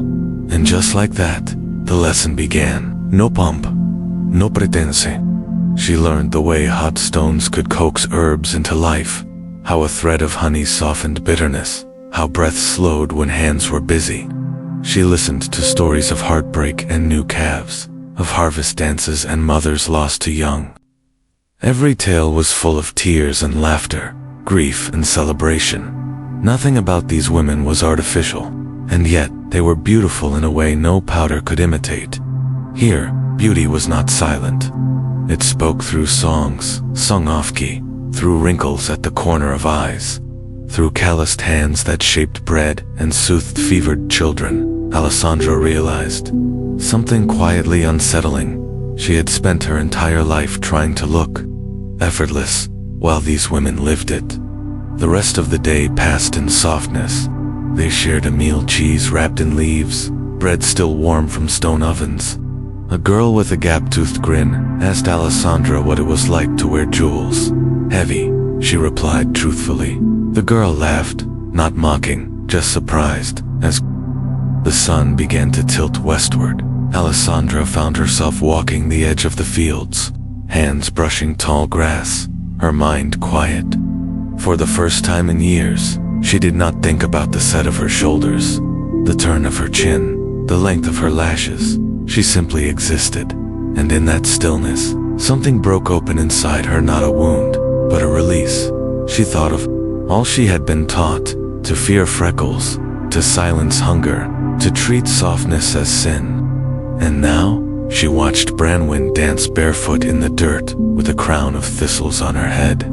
And just like that, the lesson began. No pomp, no pretense, She learned the way hot stones could coax herbs into life, how a thread of honey softened bitterness, how breath slowed when hands were busy. She listened to stories of heartbreak and new calves, of harvest dances and mothers lost to young. Every tale was full of tears and laughter, grief and celebration. Nothing about these women was artificial, and yet they were beautiful in a way no powder could imitate. Here, beauty was not silent. It spoke through songs, sung off-key, through wrinkles at the corner of eyes, through calloused hands that shaped bread and soothed fevered children. Alisandra realized something quietly unsettling. She had spent her entire life trying to look effortless, while these women lived it. The rest of the day passed in softness. They shared a meal, cheese wrapped in leaves, bread still warm from stone ovens. A girl with a gap-toothed grin asked Alisandra what it was like to wear jewels. Heavy, she replied truthfully. The girl laughed, not mocking, just surprised. As the sun began to tilt westward, Alisandra found herself walking the edge of the fields, hands brushing tall grass, her mind quiet. For the first time in years, she did not think about the set of her shoulders, the turn of her chin, the length of her lashes. She simply existed, and in that stillness, something broke open inside her, not a wound, but a release. She thought of all she had been taught, to fear freckles, to silence hunger, to treat softness as sin. And now, she watched Branwen dance barefoot in the dirt, with a crown of thistles on her head,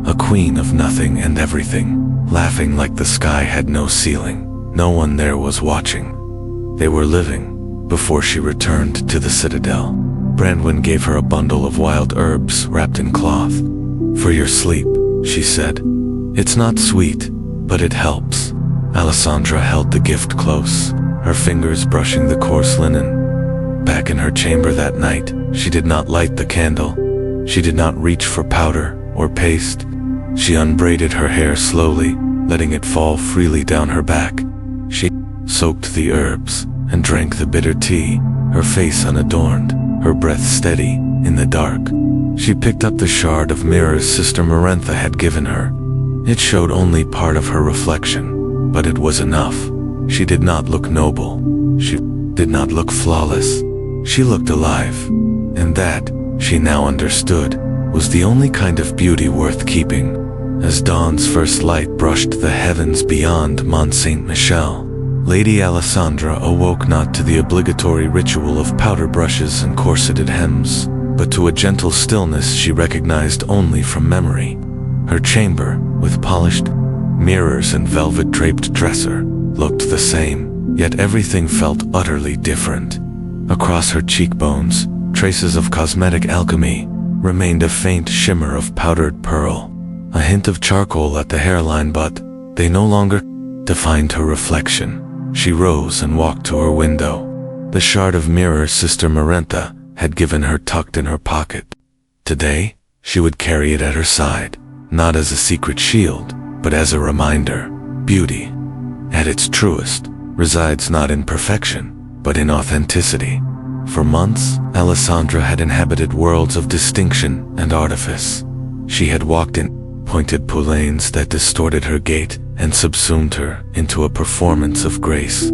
a queen of nothing and everything, laughing like the sky had no ceiling. No one there was watching. They were living. Before she returned to the citadel, Branwen gave her a bundle of wild herbs wrapped in cloth. "For your sleep," she said. "It's not sweet, but it helps." Alisandra held the gift close, her fingers brushing the coarse linen. Back in her chamber that night, she did not light the candle. She did not reach for powder or paste. She unbraided her hair slowly, letting it fall freely down her back. She soaked the herbs and drank the bitter tea, her face unadorned, her breath steady in the dark. She picked up the shard of mirrors Sister Marantha had given her. It showed only part of her reflection, but it was enough. She did not look noble. She did not look flawless. She looked alive, and that, she now understood, was the only kind of beauty worth keeping. As dawn's first light brushed the heavens beyond Mont Saint-Michel, Lady Alisandra awoke not to the obligatory ritual of powder brushes and corseted hems, but to a gentle stillness she recognized only from memory. Her chamber, with polished mirrors and velvet-draped dresser, looked the same, yet everything felt utterly different. Across her cheekbones, traces of cosmetic alchemy, remained a faint shimmer of powdered pearl, a hint of charcoal at the hairline, but they no longer defined her reflection. She rose and walked to her window. The shard of mirror Sister Marantha had given her tucked in her pocket. Today, she would carry it at her side, not as a secret shield, but as a reminder. Beauty, at its truest, resides not in perfection, but in authenticity. For months, Alisandra had inhabited worlds of distinction and artifice. She had walked in pointed poulains that distorted her gait and subsumed her into a performance of grace.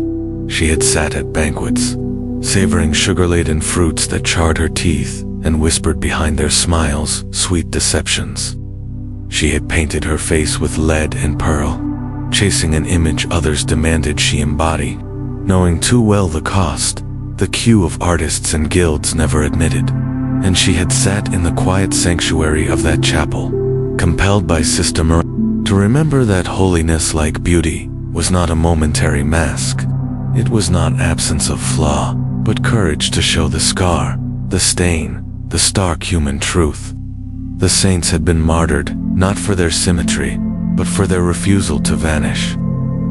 She had sat at banquets, savoring sugar-laden fruits that charred her teeth and whispered behind their smiles sweet deceptions. She had painted her face with lead and pearl, chasing an image others demanded she embody, knowing too well the cost, the queue of artists and guilds never admitted. And she had sat in the quiet sanctuary of that chapel, compelled by Sister Marantha to remember that holiness, like beauty, was not a momentary mask. It was not absence of flaw, but courage to show the scar, the stain, the stark human truth. The saints had been martyred, not for their symmetry, but for their refusal to vanish.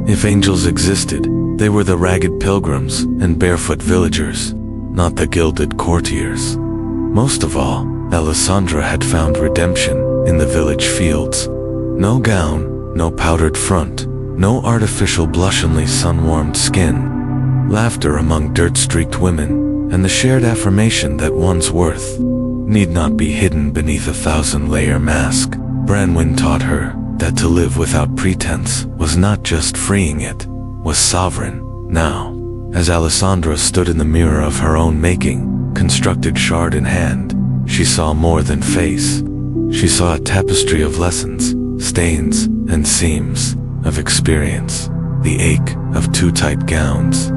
If angels existed, they were the ragged pilgrims and barefoot villagers, not the gilded courtiers. Most of all, Alisandra had found redemption in the village fields. No gown, no powdered front, no artificial blushingly sun-warmed skin. Laughter among dirt-streaked women, and the shared affirmation that one's worth need not be hidden beneath a thousand-layer mask. Branwen taught her that to live without pretense was not just freeing, it was sovereign. Now, as Alisandra stood in the mirror of her own making, constructed shard in hand, she saw more than face. She saw a tapestry of lessons, stains, and seams, of experience, the ache of too tight gowns,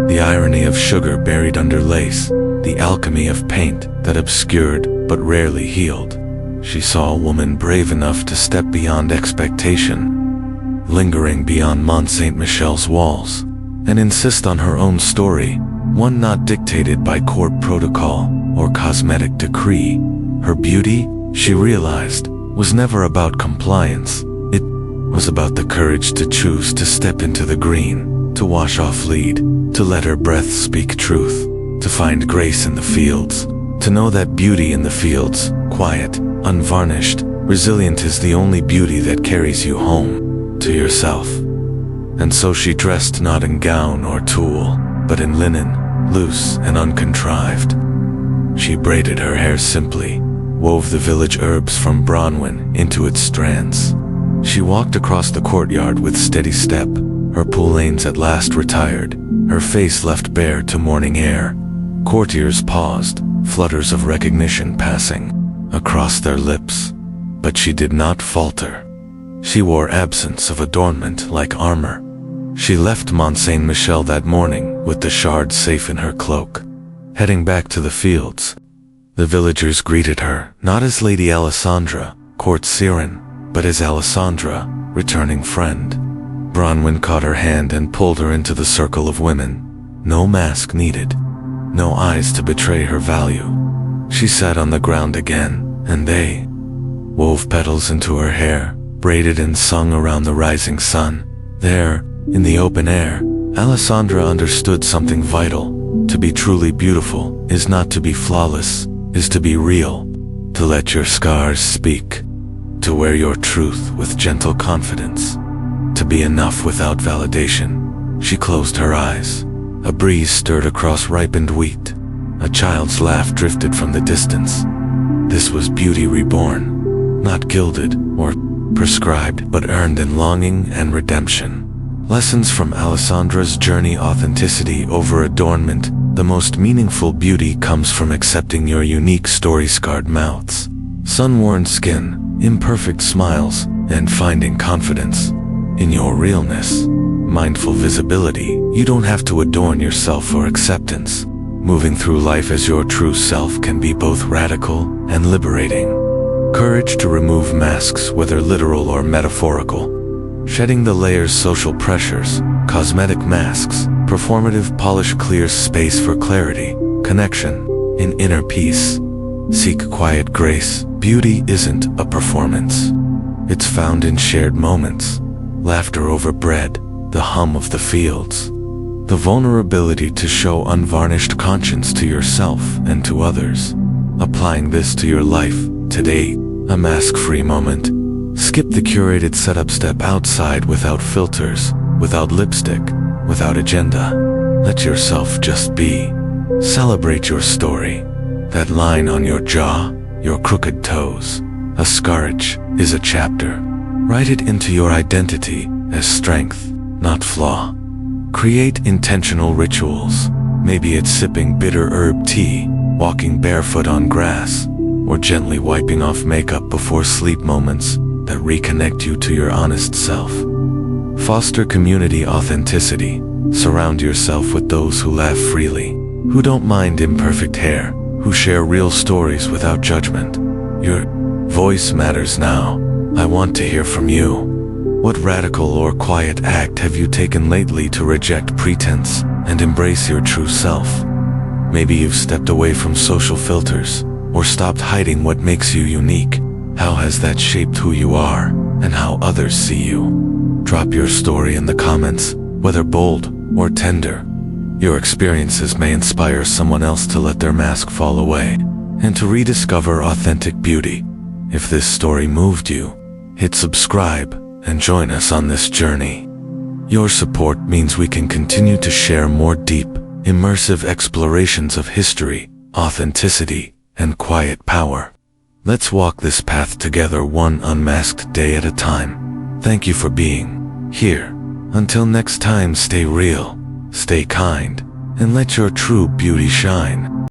the irony of sugar buried under lace, the alchemy of paint that obscured but rarely healed. She saw a woman brave enough to step beyond expectation, lingering beyond Mont Saint Michel's walls, and insist on her own story, one not dictated by court protocol or cosmetic decree. Her beauty, she realized, was never about compliance. It was about the courage to choose to step into the green, to wash off lead, to let her breath speak truth, to find grace in the fields, to know that beauty in the fields, quiet, unvarnished, resilient, is the only beauty that carries you home, to yourself. And so she dressed not in gown or tulle, but in linen, loose and uncontrived. She braided her hair simply, wove the village herbs from Branwen into its strands. She walked across the courtyard with steady step, her poulains at last retired, her face left bare to morning air. Courtiers paused, flutters of recognition passing across their lips, but she did not falter. She wore absence of adornment like armor. She left Mont Saint Michel that morning with the shard safe in her cloak. Heading back to the fields, the villagers greeted her, not as Lady Alisandra, court siren, but as Alisandra, returning friend. Branwen caught her hand and pulled her into the circle of women. No mask needed, no eyes to betray her value. She sat on the ground again, and they wove petals into her hair, braided and sung around the rising sun. There, in the open air, Alisandra understood something vital. To be truly beautiful is not to be flawless, is to be real, to let your scars speak, to wear your truth with gentle confidence, to be enough without validation. She closed her eyes. A breeze stirred across ripened wheat. A child's laugh drifted from the distance. This was beauty reborn, not gilded or prescribed, but earned in longing and redemption. Lessons from Alisandra's journey: authenticity over adornment. The most meaningful beauty comes from accepting your unique story-scarred mouths, sun-worn skin, imperfect smiles, and finding confidence in your realness. Mindful visibility. You don't have to adorn yourself for acceptance. Moving through life as your true self can be both radical and liberating. Courage to remove masks, whether literal or metaphorical. Shedding the layers, social pressures, cosmetic masks, performative polish clears space for clarity, connection, and inner peace. Seek quiet grace. Beauty isn't a performance. It's found in shared moments. Laughter over bread, the hum of the fields, the vulnerability to show unvarnished conscience to yourself and to others. Applying this to your life today, a mask-free moment. Skip the curated setup, step outside without filters, without lipstick, without agenda. Let yourself just be. Celebrate your story. That line on your jaw, your crooked toes. A scarage is a chapter. Write it into your identity as strength, not flaw. Create intentional rituals. Maybe it's sipping bitter herb tea, walking barefoot on grass, or gently wiping off makeup before sleep. Moments that reconnect you to your honest self. Foster community authenticity. Surround yourself with those who laugh freely, who don't mind imperfect hair, who share real stories without judgment. Your voice matters now. I want to hear from you. What radical or quiet act have you taken lately to reject pretense and embrace your true self? Maybe you've stepped away from social filters or stopped hiding what makes you unique. How has that shaped who you are and how others see you? Drop your story in the comments, whether bold or tender. Your experiences may inspire someone else to let their mask fall away and to rediscover authentic beauty. If this story moved you, hit subscribe and join us on this journey. Your support means we can continue to share more deep, immersive explorations of history, authenticity, and quiet power. Let's walk this path together, one unmasked day at a time. Thank you for being here. Until next time, stay real, stay kind, and let your true beauty shine.